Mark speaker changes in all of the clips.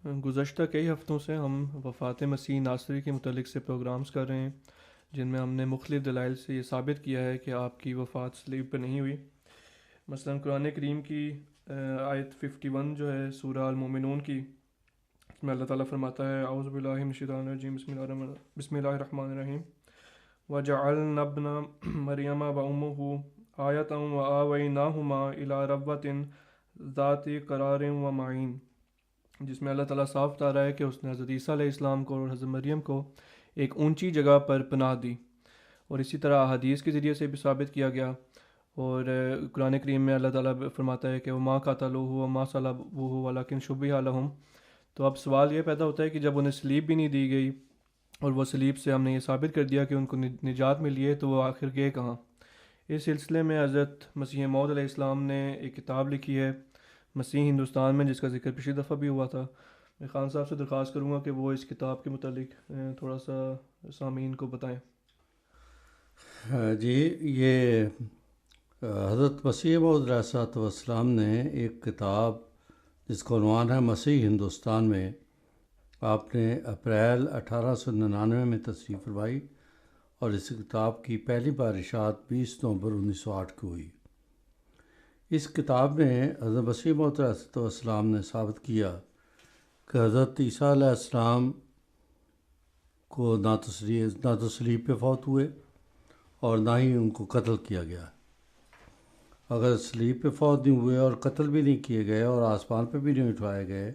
Speaker 1: گزشتہ کئی ہفتوں سے ہم وفات مسیح ناصری کے متعلق سے پروگرامز کر رہے ہیں، جن میں ہم نے مختلف دلائل سے یہ ثابت کیا ہے کہ آپ کی وفات صلیب پہ نہیں ہوئی۔ مثلا قرآن کریم کی آیت 51 جو ہے سورہ المومنون کی، اس میں اللہ تعالیٰ فرماتا ہے اعوذ باللہ من الشیطان الرجیم بسم اللہ الرحمن الرحیم وجعلنا ابن مریم وامہ آیۃ وآویناہما الی ربوۃ ذات قرار ومعین، جس میں اللہ تعالیٰ صاف بتا رہا ہے کہ اس نے حضرت عیسیٰ علیہ السلام کو اور حضرت مریم کو ایک اونچی جگہ پر پناہ دی، اور اسی طرح احادیث کے ذریعے سے بھی ثابت کیا گیا۔ اور قرآن کریم میں اللہ تعالیٰ فرماتا ہے کہ وما قتلوہ وما صلبوہ ولکن شبہ لہم۔ تو اب سوال یہ پیدا ہوتا ہے کہ جب انہیں صلیب بھی نہیں دی گئی اور وہ صلیب سے ہم نے یہ ثابت کر دیا کہ ان کو نجات ملی ہے، تو وہ آخر گئے کہاں؟ اس سلسلے میں حضرت مسیح موعود علیہ السلام نے ایک کتاب لکھی ہے مسیح ہندوستان میں، جس کا ذکر پچھلی دفعہ بھی ہوا تھا۔ میں خان صاحب سے درخواست کروں گا کہ وہ اس کتاب کے متعلق تھوڑا سا سامعین کو بتائیں۔
Speaker 2: جی، یہ حضرت مسیح موعود علیہ الصلوۃ والسلام نے ایک کتاب جس کا عنوان ہے مسیح ہندوستان میں، آپ نے اپریل 1899 میں تصنیف فرمائی، اور اس کتاب کی پہلی بار اشاعت 20 نومبر 1908 کو ہوئی۔ اس کتاب میں حضرت مسیح موعود علیہ الصلوۃ والسلام نے ثابت کیا کہ حضرت عیسیٰ علیہ السلام کو نہ تو صلیب پہ فوت ہوئے اور نہ ہی ان کو قتل کیا گیا۔ اگر صلیب پہ فوت نہیں ہوئے اور قتل بھی نہیں کیے گئے اور آسمان پہ بھی نہیں اٹھائے گئے،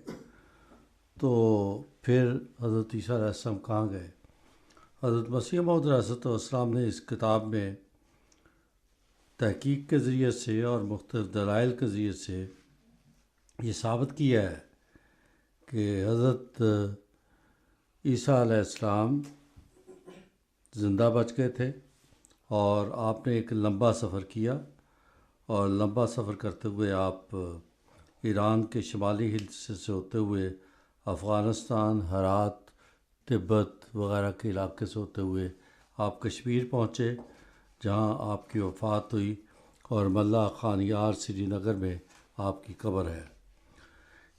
Speaker 2: تو پھر حضرت عیسیٰ علیہ السلام کہاں گئے؟ حضرت مسیح موعود علیہ السلام نے اس کتاب میں تحقیق کے ذریعے سے اور مختلف دلائل کے ذریعے سے یہ ثابت کیا ہے کہ حضرت عیسیٰ علیہ السلام زندہ بچ گئے تھے، اور آپ نے ایک لمبا سفر کیا، اور لمبا سفر کرتے ہوئے آپ ایران کے شمالی حصے سے ہوتے ہوئے افغانستان، ہرات، تبت وغیرہ کے علاقے سے ہوتے ہوئے آپ کشمیر پہنچے، جہاں آپ کی وفات ہوئی، اور ملا خان یار سری نگر میں آپ کی قبر ہے۔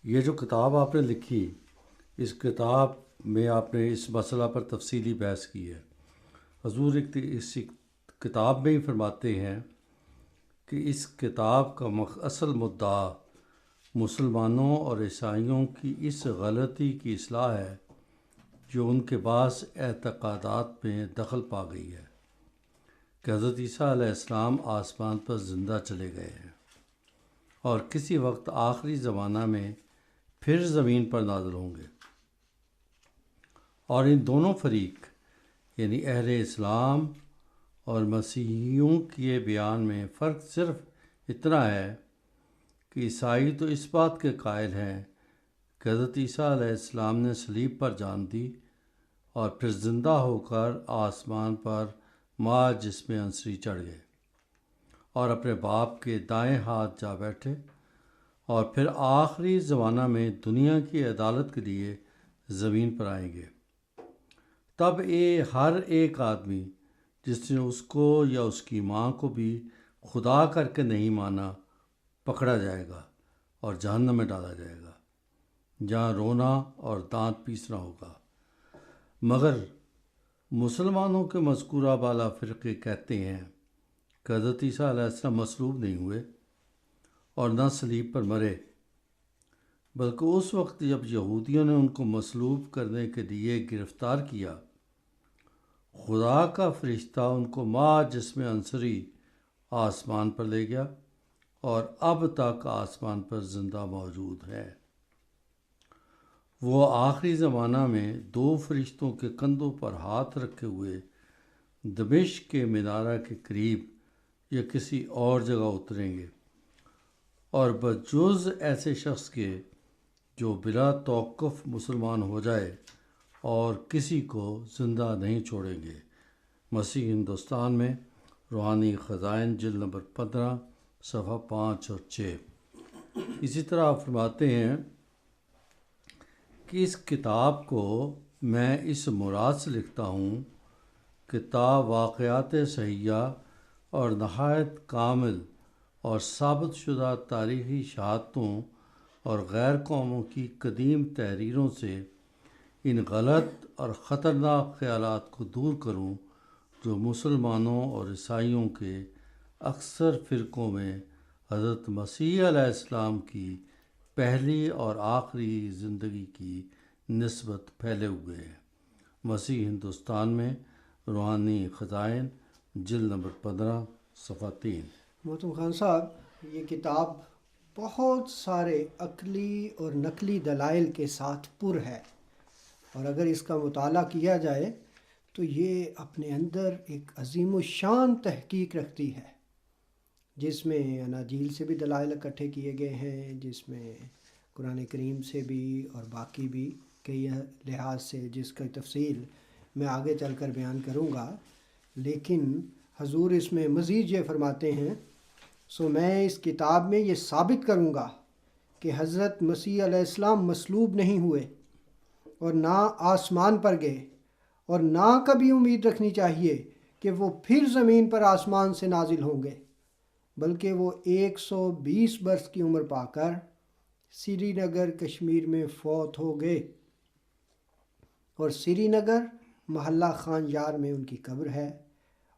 Speaker 2: یہ جو کتاب آپ نے لکھی، اس کتاب میں آپ نے اس مسئلہ پر تفصیلی بحث کی ہے۔ حضور اس کتاب میں ہی فرماتے ہیں کہ اس کتاب کا اصل مدعا مسلمانوں اور عیسائیوں کی اس غلطی کی اصلاح ہے جو ان کے بعض اعتقادات میں دخل پا گئی ہے کہ حضرت عیسیٰ علیہ السلام آسمان پر زندہ چلے گئے ہیں اور کسی وقت آخری زمانہ میں پھر زمین پر نازل ہوں گے، اور ان دونوں فریق یعنی اہل اسلام اور مسیحیوں کے بیان میں فرق صرف اتنا ہے کہ عیسائی تو اس بات کے قائل ہیں کہ حضرت عیسیٰ علیہ السلام نے صلیب پر جان دی اور پھر زندہ ہو کر آسمان پر ما جسم انصری چڑھ گئے اور اپنے باپ کے دائیں ہاتھ جا بیٹھے، اور پھر آخری زمانہ میں دنیا کی عدالت کے لیے زمین پر آئیں گے۔ تب ہر ایک آدمی جس نے اس کو یا اس کی ماں کو بھی خدا کر کے نہیں مانا پکڑا جائے گا اور جہنم میں ڈالا جائے گا، جہاں رونا اور دانت پیسنا ہوگا۔ مگر مسلمانوں کے مذکورہ بالا فرقے کہتے ہیں کہ حضرت عیسیٰ علیہ السلام مصلوب نہیں ہوئے اور نہ صلیب پر مرے، بلکہ اس وقت جب یہودیوں نے ان کو مصلوب کرنے کے لیے گرفتار کیا، خدا کا فرشتہ ان کو ما جسم انصری آسمان پر لے گیا، اور اب تک آسمان پر زندہ موجود ہے۔ وہ آخری زمانہ میں 2 فرشتوں کے کندھوں پر ہاتھ رکھے ہوئے دمشق کے مینارہ کے قریب یا کسی اور جگہ اتریں گے، اور بجز ایسے شخص کے جو بلا توقف مسلمان ہو جائے اور کسی کو زندہ نہیں چھوڑیں گے۔ مسیح ہندوستان میں، روحانی خزائن، جلد نمبر 15، صفحہ 5 اور 6۔ اسی طرح آپ فرماتے ہیں کہ اس کتاب کو میں اس مراد سے لکھتا ہوں کہ تا واقعات صحیحہ اور نہایت کامل اور ثابت شدہ تاریخی شہادتوں اور غیر قوموں کی قدیم تحریروں سے ان غلط اور خطرناک خیالات کو دور کروں جو مسلمانوں اور عیسائیوں کے اکثر فرقوں میں حضرت مسیح علیہ السلام کی پہلی اور آخری زندگی کی نسبت پھیلے ہوئے ہیں۔ مسیح ہندوستان میں روحانی خزائن، جلد نمبر 15، صفحہ 3۔
Speaker 3: محترم خان صاحب، یہ کتاب بہت سارے عقلی اور نقلی دلائل کے ساتھ پر ہے، اور اگر اس کا مطالعہ کیا جائے تو یہ اپنے اندر ایک عظیم الشان تحقیق رکھتی ہے، جس میں اناجیل سے بھی دلائل اکٹھے کیے گئے ہیں، جس میں قرآن کریم سے بھی اور باقی بھی کئی لحاظ سے، جس کی تفصیل میں آگے چل کر بیان کروں گا۔ لیکن حضور اس میں مزید یہ فرماتے ہیں، سو میں اس کتاب میں یہ ثابت کروں گا کہ حضرت مسیح علیہ السلام مصلوب نہیں ہوئے اور نہ آسمان پر گئے، اور نہ کبھی امید رکھنی چاہیے کہ وہ پھر زمین پر آسمان سے نازل ہوں گے، بلکہ وہ 120 برس کی عمر پا کر سری نگر کشمیر میں فوت ہو گئے، اور سری نگر محلہ خان یار میں ان کی قبر ہے۔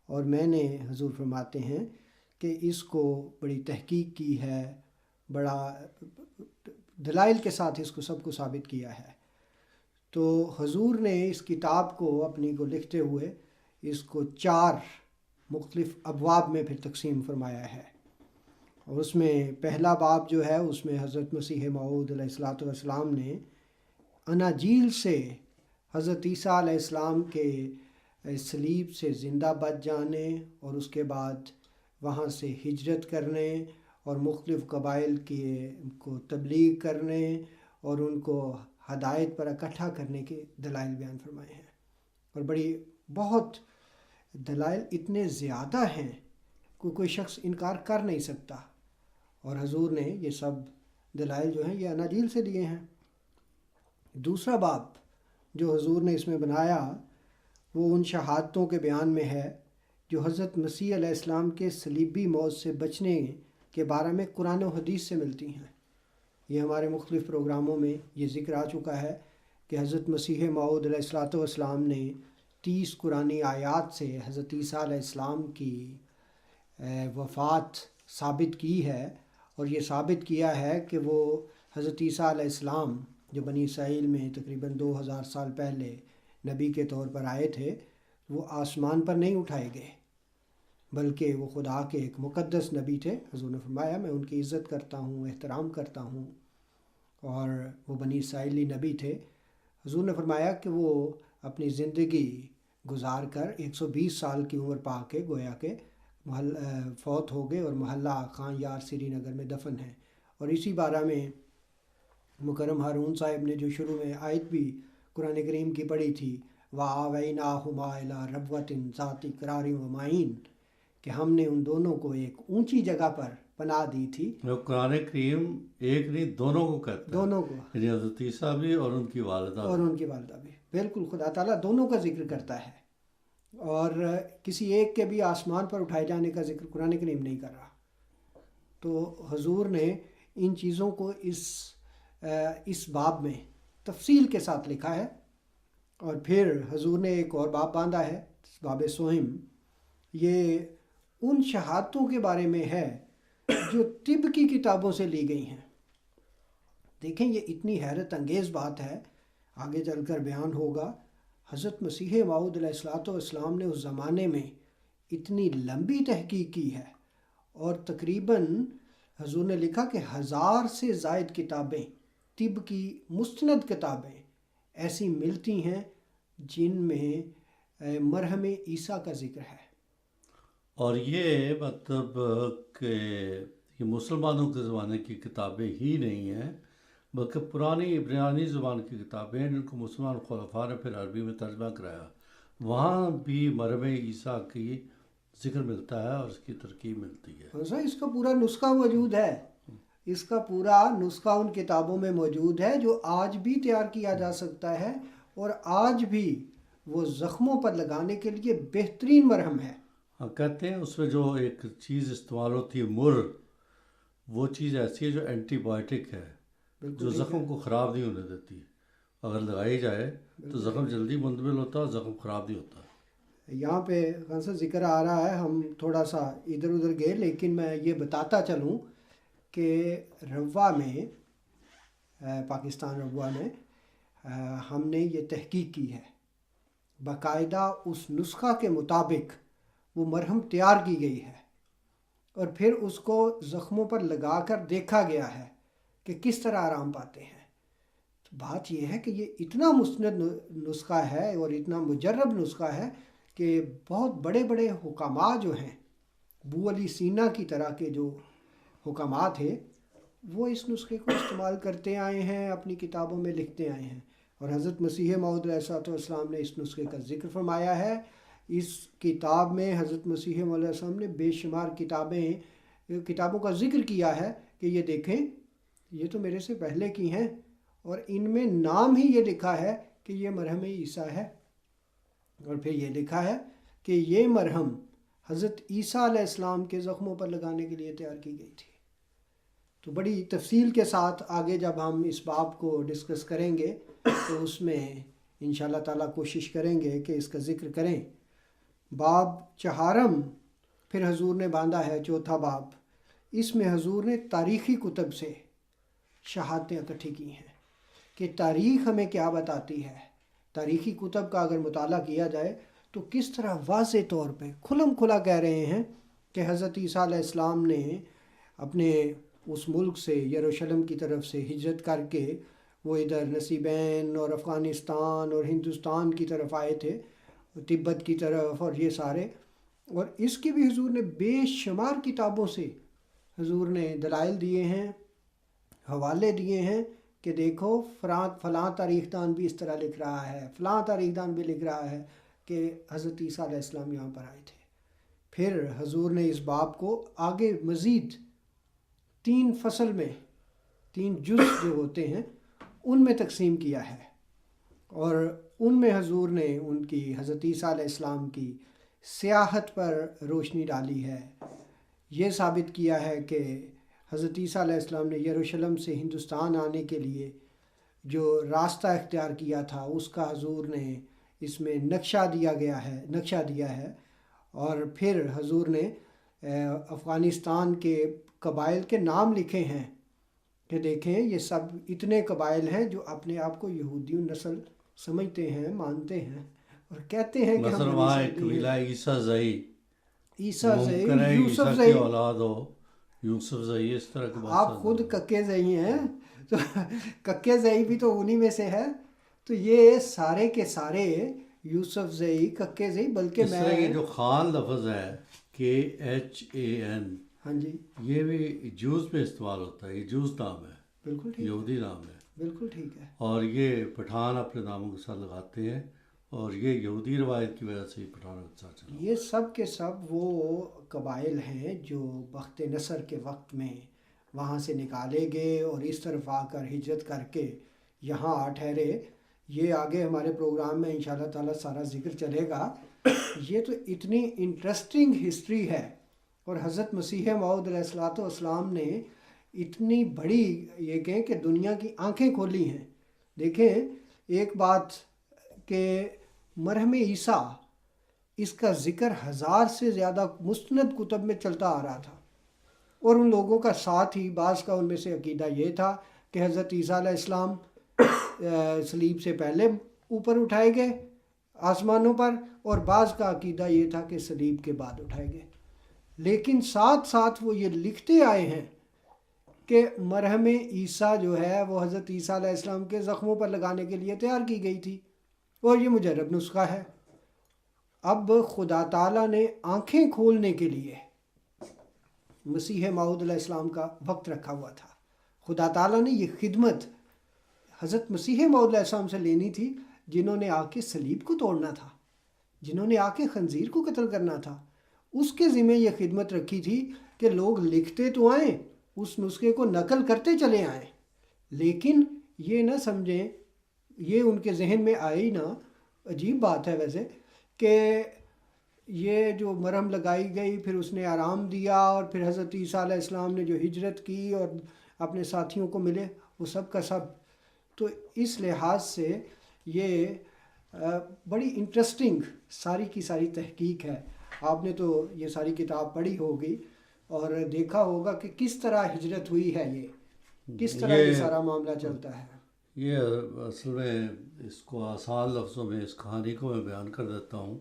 Speaker 3: اور میں نے، حضور فرماتے ہیں کہ اس کو بڑی تحقیق کی ہے، بڑا دلائل کے ساتھ اس کو سب کو ثابت کیا ہے۔ تو حضور نے اس کتاب کو اپنی کو لکھتے ہوئے اس کو 4 مختلف ابواب میں پھر تقسیم فرمایا ہے، اور اس میں پہلا باب جو ہے اس میں حضرت مسیح موعود علیہ السلام نے اناجیل سے حضرت عیسیٰ علیہ السلام کے صلیب سے زندہ بچ جانے، اور اس کے بعد وہاں سے ہجرت کرنے اور مختلف قبائل کو تبلیغ کرنے اور ان کو ہدایت پر اکٹھا کرنے کے دلائل بیان فرمائے ہیں۔ اور بہت دلائل اتنے زیادہ ہیں کہ کوئی شخص انکار کر نہیں سکتا، اور حضور نے یہ سب دلائل جو ہیں یہ اناجیل سے دیے ہیں۔ دوسرا باب جو حضور نے اس میں بنایا وہ ان شہادتوں کے بیان میں ہے جو حضرت مسیح علیہ السلام کے صلیبی موت سے بچنے کے بارے میں قرآن و حدیث سے ملتی ہیں۔ یہ ہمارے مختلف پروگراموں میں یہ ذکر آ چکا ہے کہ حضرت مسیح موعود علیہ السلام نے 30 قرآنی آیات سے حضرت عیسیٰ علیہ السلام کی وفات ثابت کی ہے، اور یہ ثابت کیا ہے کہ وہ حضرت عیسیٰ علیہ السلام جو بنی اسرائیل میں تقریباً 2000 سال پہلے نبی کے طور پر آئے تھے، وہ آسمان پر نہیں اٹھائے گئے، بلکہ وہ خدا کے ایک مقدس نبی تھے۔ حضور نے فرمایا میں ان کی عزت کرتا ہوں، احترام کرتا ہوں، اور وہ بنی اسرائیلی نبی تھے۔ حضور نے فرمایا کہ وہ اپنی زندگی گزار کر 120 سال کی عمر پا کے گویا کہ فوت ہو گئے، اور محلہ خان یار سری نگر میں دفن ہیں۔ اور اسی بارہ میں مکرم ہارون صاحب نے جو شروع میں آیت بھی قرآن کریم کی پڑھی تھی، وَآوَيْنَاهُمَا إِلَىٰ رَبْوَةٍ ذَاتِ قَرَارٍ وَمَعِينٍ، کہ ہم نے ان دونوں کو ایک اونچی جگہ پر پناہ دی تھی۔
Speaker 2: قرآن کریم ایک نہیں، دونوں کو کہتا ہے،
Speaker 3: دونوں کو،
Speaker 2: یعنی حضرت عیسیٰ بھی اور ان کی والدہ
Speaker 3: اور ان کی والدہ بھی، بالکل خدا تعالیٰ دونوں کا ذکر کرتا ہے، اور کسی ایک کے بھی آسمان پر اٹھائے جانے کا ذکر قرآن کریم نہیں کر رہا۔ تو حضور نے ان چیزوں کو اس باب میں تفصیل کے ساتھ لکھا ہے، اور پھر حضور نے ایک اور باب باندھا ہے، باب سوہم۔ یہ ان شہادتوں کے بارے میں ہے جو طب کی کتابوں سے لی گئی ہیں۔ دیکھیں یہ اتنی حیرت انگیز بات ہے، آگے چل کر بیان ہوگا۔ حضرت مسیح موعود علیہ السلام نے اس زمانے میں اتنی لمبی تحقیق کی ہے، اور تقریباً حضور نے لکھا کہ 1000 سے زائد کتابیں، طب کی مستند کتابیں ایسی ملتی ہیں جن میں مرہم عیسیٰ کا ذکر ہے۔
Speaker 2: اور یہ مطلب کہ یہ مسلمانوں کے زمانے کی کتابیں ہی نہیں ہیں، بلکہ پرانی عبرانی زبان کی کتابیں ہیں جن کو مسلمان خلفاء نے پھر عربی میں ترجمہ کرایا۔ وہاں بھی مرہم عیسیٰ کی ذکر ملتا ہے اور اس کی ترکیب ملتی ہے۔
Speaker 3: اس کا پورا نسخہ موجود ہے، اس کا پورا نسخہ ان کتابوں میں موجود ہے جو آج بھی تیار کیا جا سکتا ہے، اور آج بھی وہ زخموں پر لگانے کے لیے بہترین مرہم ہے۔
Speaker 2: ہاں، کہتے ہیں اس میں جو ایک چیز استعمال ہوتی ہے مر، وہ چیز ایسی ہے جو اینٹی بائیوٹک ہے، جو زخم کو خراب نہیں ہونے دیتی. اگر لگائی جائے تو زخم جلدی منتقل ہوتا ہے اور زخم خراب نہیں ہوتا.
Speaker 3: یہاں پہ خان صاحب ذکر آ رہا ہے، ہم تھوڑا سا ادھر ادھر گئے، لیکن میں یہ بتاتا چلوں کہ روا میں پاکستان روا میں ہم نے یہ تحقیق کی ہے، باقاعدہ اس نسخہ کے مطابق وہ مرہم تیار کی گئی ہے اور پھر اس کو زخموں پر لگا کر دیکھا گیا ہے کہ کس طرح آرام پاتے ہیں. تو بات یہ ہے کہ یہ اتنا مستند نسخہ ہے اور اتنا مجرب نسخہ ہے کہ بہت بڑے بڑے حکماء جو ہیں، ابو علی سینا کی طرح کے جو حکماء تھے، وہ اس نسخے کو استعمال کرتے آئے ہیں، اپنی کتابوں میں لکھتے آئے ہیں. اور حضرت مسیح موعود علیہ السلام نے اس نسخے کا ذکر فرمایا ہے. اس کتاب میں حضرت مسیح موعود علیہ السلام نے بے شمار کتابوں کا ذکر کیا ہے کہ یہ دیکھیں، یہ تو میرے سے پہلے کی ہیں، اور ان میں نام ہی یہ لکھا ہے کہ یہ مرہم عیسیٰ ہے، اور پھر یہ لکھا ہے کہ یہ مرہم حضرت عیسیٰ علیہ السلام کے زخموں پر لگانے کے لیے تیار کی گئی تھی. تو بڑی تفصیل کے ساتھ آگے جب ہم اس باب کو ڈسکس کریں گے تو اس میں انشاءاللہ تعالیٰ کوشش کریں گے کہ اس کا ذکر کریں. باب چہارم پھر حضور نے باندھا ہے، چوتھا باب. اس میں حضور نے تاریخی کتب سے شہادتیں اکٹھی کی ہیں کہ تاریخ ہمیں کیا بتاتی ہے. تاریخی کتب کا اگر مطالعہ کیا جائے تو کس طرح واضح طور پہ کھلم کھلا کہہ رہے ہیں کہ حضرت عیسیٰ علیہ السلام نے اپنے اس ملک سے، یروشلم کی طرف سے ہجرت کر کے وہ ادھر نصیبین اور افغانستان اور ہندوستان کی طرف آئے تھے، تبت کی طرف، اور یہ سارے. اور اس کی بھی حضور نے بے شمار کتابوں سے حضور نے دلائل دیے ہیں، حوالے دیے ہیں کہ دیکھو فلاں تاریخ دان بھی اس طرح لکھ رہا ہے، فلاں تاریخ دان بھی لکھ رہا ہے کہ حضرت عیسیٰ علیہ السلام یہاں پر آئے تھے. پھر حضور نے اس باب کو آگے مزید 3 فصل میں، 3 جز جو ہوتے ہیں ان میں تقسیم کیا ہے، اور ان میں حضور نے ان کی حضرت عیسیٰ علیہ السلام کی سیاحت پر روشنی ڈالی ہے. یہ ثابت کیا ہے کہ حضرت عیسیٰ علیہ السلام نے یروشلم سے ہندوستان آنے کے لیے جو راستہ اختیار کیا تھا اس کا حضور نے اس میں نقشہ دیا ہے. اور پھر حضور نے افغانستان کے قبائل کے نام لکھے ہیں کہ دیکھیں یہ سب اتنے قبائل ہیں جو اپنے آپ کو یہودی نسل سمجھتے ہیں، مانتے ہیں اور کہتے ہیں کہ
Speaker 2: مثلا
Speaker 3: ہم
Speaker 2: وہاں ایک قبیلہ عیسیٰ زئی،
Speaker 3: یوسف
Speaker 2: عیسیٰ
Speaker 3: زئی،
Speaker 2: کی اولاد ہو، یوسف زئی، اس طرح کے
Speaker 3: آپ خود ککے زئی ہیں، تو ککے زئی بھی تو انہی میں سے ہے. تو یہ سارے کے سارے یوسف زئی، ککے زئی، بلکہ
Speaker 2: اس طرح یہ جو خان لفظ ہے KHAN،
Speaker 3: ہاں جی
Speaker 2: یہ بھی جوز پہ استعمال ہوتا ہے. یہ جوز نام ہے،
Speaker 3: بالکل ٹھیک،
Speaker 2: یہودی نام ہے.
Speaker 3: بالکل ٹھیک ہے.
Speaker 2: اور یہ پٹھان اپنے ناموں کے ساتھ لگاتے ہیں، اور یہ یہودی روایت کی وجہ سے یہ پٹھانوں کے ساتھ چلا.
Speaker 3: یہ سب کے سب وہ قبائل ہیں جو بخت نصر کے وقت میں وہاں سے نکالے گئے اور اس طرف آ کر ہجرت کر کے یہاں آ ٹھہرے. یہ آگے ہمارے پروگرام میں انشاءاللہ تعالیٰ سارا ذکر چلے گا. یہ تو اتنی انٹرسٹنگ ہسٹری ہے، اور حضرت مسیح موعود علیہ السلام نے اتنی بڑی، یہ کہیں کہ دنیا کی آنکھیں کھولی ہیں. دیکھیں ایک بات کہ مرہم عیسیٰ، اس کا ذکر 1000 سے زیادہ مستند کتب میں چلتا آ رہا تھا، اور ان لوگوں کا ساتھ ہی بعض کا ان میں سے عقیدہ یہ تھا کہ حضرت عیسیٰ علیہ السلام صلیب سے پہلے اوپر اٹھائے گئے آسمانوں پر، اور بعض کا عقیدہ یہ تھا کہ صلیب کے بعد اٹھائے گئے. لیکن ساتھ ساتھ وہ یہ لکھتے آئے ہیں کہ مرہم عیسیٰ جو ہے وہ حضرت عیسیٰ علیہ السلام کے زخموں پر لگانے کے لیے تیار کی گئی تھی، اور یہ مجرب نسخہ ہے. اب خدا تعالیٰ نے آنکھیں کھولنے کے لیے مسیح موعود علیہ السلام کا وقت رکھا ہوا تھا. خدا تعالیٰ نے یہ خدمت حضرت مسیح موعود علیہ السلام سے لینی تھی، جنہوں نے آ کے صلیب کو توڑنا تھا، جنہوں نے آ کے خنزیر کو قتل کرنا تھا. اس کے ذمہ یہ خدمت رکھی تھی کہ لوگ لکھتے تو آئیں، اس نسخے کو نقل کرتے چلے آئیں، لیکن یہ نہ سمجھیں، یہ ان کے ذہن میں آئی نہ. عجیب بات ہے ویسے کہ یہ جو مرہم لگائی گئی، پھر اس نے آرام دیا، اور پھر حضرت عیسیٰ علیہ السلام نے جو ہجرت کی اور اپنے ساتھیوں کو ملے، وہ سب کا سب. تو اس لحاظ سے یہ بڑی انٹرسٹنگ ساری کی ساری تحقیق ہے. آپ نے تو یہ ساری کتاب پڑھی ہوگی اور دیکھا ہوگا کہ کس طرح ہجرت ہوئی ہے، یہ کس طرح یہ سارا معاملہ چلتا ہے.
Speaker 2: یہ اصل میں اس کو آسان لفظوں میں اس کہانی کو میں بیان کر دیتا ہوں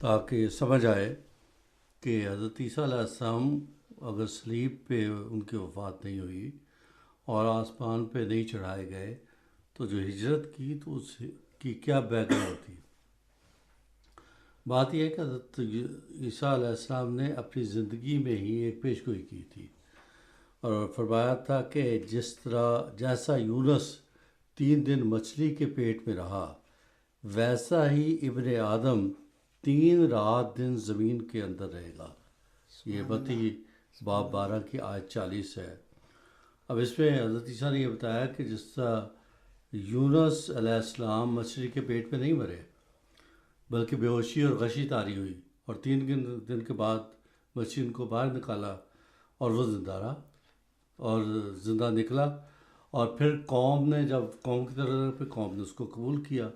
Speaker 2: تاکہ سمجھ آئے کہ حضرت عیسیٰ علیہ السلام اگر صلیب پہ ان کی وفات نہیں ہوئی اور آسمان پہ نہیں چڑھائے گئے تو جو ہجرت کی تو اس کی کیا بیک گراؤنڈ تھی. بات یہ ہے کہ حضرت عیسیٰ علیہ السلام نے اپنی زندگی میں ہی ایک پیش گوئی کی تھی اور فرمایا تھا کہ جیسا یونس 3 دن مچھلی کے پیٹ میں رہا ویسا ہی ابن آدم 3 رات دن زمین کے اندر رہے گا. یہ متی باب 12 کی آیت 40 ہے. اب اس میں حضرت عیسیٰ نے یہ بتایا کہ جس طرح یونس علیہ السلام مچھلی کے پیٹ میں نہیں مرے بلکہ بے ہوشی اور غشی طاری ہوئی اور 3 دن کے بعد مچھلی ان کو باہر نکالا اور وہ زندہ رہا اور زندہ نکلا اور پھر قوم کی طرف پہ قوم نے اس کو قبول کیا.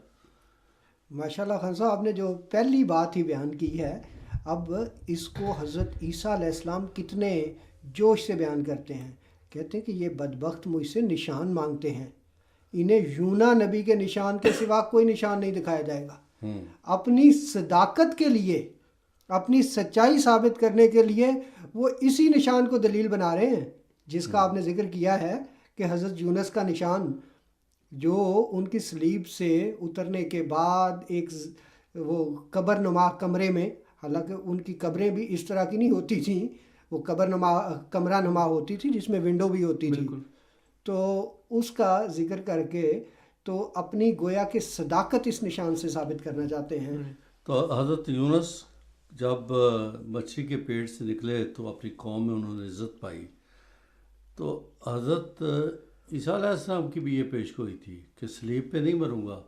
Speaker 3: ماشاء اللہ خان صاحب، آپ نے جو پہلی بات ہی بیان کی ہے، اب اس کو حضرت عیسیٰ علیہ السلام کتنے جوش سے بیان کرتے ہیں. کہتے ہیں کہ یہ بدبخت مجھ سے نشان مانگتے ہیں، انہیں یونا نبی کے نشان کے سوا کوئی نشان نہیں دکھایا جائے گا. اپنی صداقت کے لیے، اپنی سچائی ثابت کرنے کے لیے وہ اسی نشان کو دلیل بنا رہے ہیں جس کا آپ نے ذکر کیا ہے کہ حضرت یونس کا نشان جو ان کی صلیب سے اترنے کے بعد ایک وہ قبر نما کمرے میں، حالانکہ ان کی قبریں بھی اس طرح کی نہیں ہوتی تھیں، وہ کمرہ نما ہوتی تھی جس میں ونڈو بھی ہوتی تھی. تو اس کا ذکر کر کے تو اپنی گویا کہ صداقت اس نشان سے ثابت کرنا چاہتے ہیں.
Speaker 2: تو حضرت یونس جب مچھلی کے پیٹ سے نکلے تو اپنی قوم میں انہوں نے عزت پائی. تو حضرت عیسیٰ علیہ السلام کی بھی یہ پیش گوئی تھی کہ صلیب پہ نہیں مروں گا،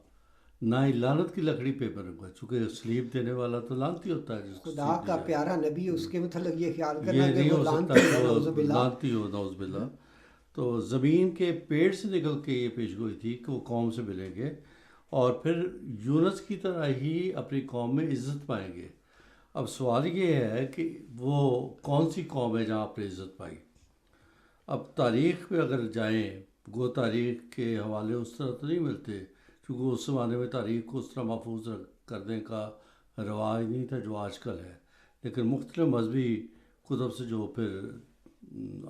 Speaker 2: نہ ہی لعنت کی لکڑی پہ مروں گا، چونکہ صلیب دینے والا تو لعنتی ہوتا ہے.
Speaker 3: خدا کا پیارا نبی، اس کے متعلق یہ خیال
Speaker 2: یہ
Speaker 3: کرنا
Speaker 2: نہیں
Speaker 3: کہ
Speaker 2: ہو
Speaker 3: وہ
Speaker 2: سکتا
Speaker 3: لعنتی
Speaker 2: کہ
Speaker 3: ہے،
Speaker 2: وہ
Speaker 3: نعوذ باللہ.
Speaker 2: لعنتی ہو، نعوذ باللہ. تو زمین کے پیڑ سے نکل کے یہ پیش گوئی تھی کہ وہ قوم سے ملیں گے اور پھر یونس کی طرح ہی اپنی قوم میں عزت پائیں گے. اب سوال یہ ہے کہ وہ کون سی قوم ہے جہاں آپ نے عزت پائی. اب تاریخ پہ اگر جائیں، گو تاریخ کے حوالے اس طرح تو نہیں ملتے کیونکہ اس زمانے میں تاریخ کو اس طرح محفوظ کرنے کا رواج نہیں تھا جو آج کل ہے. لیکن مختلف مذہبی کتب سے جو پھر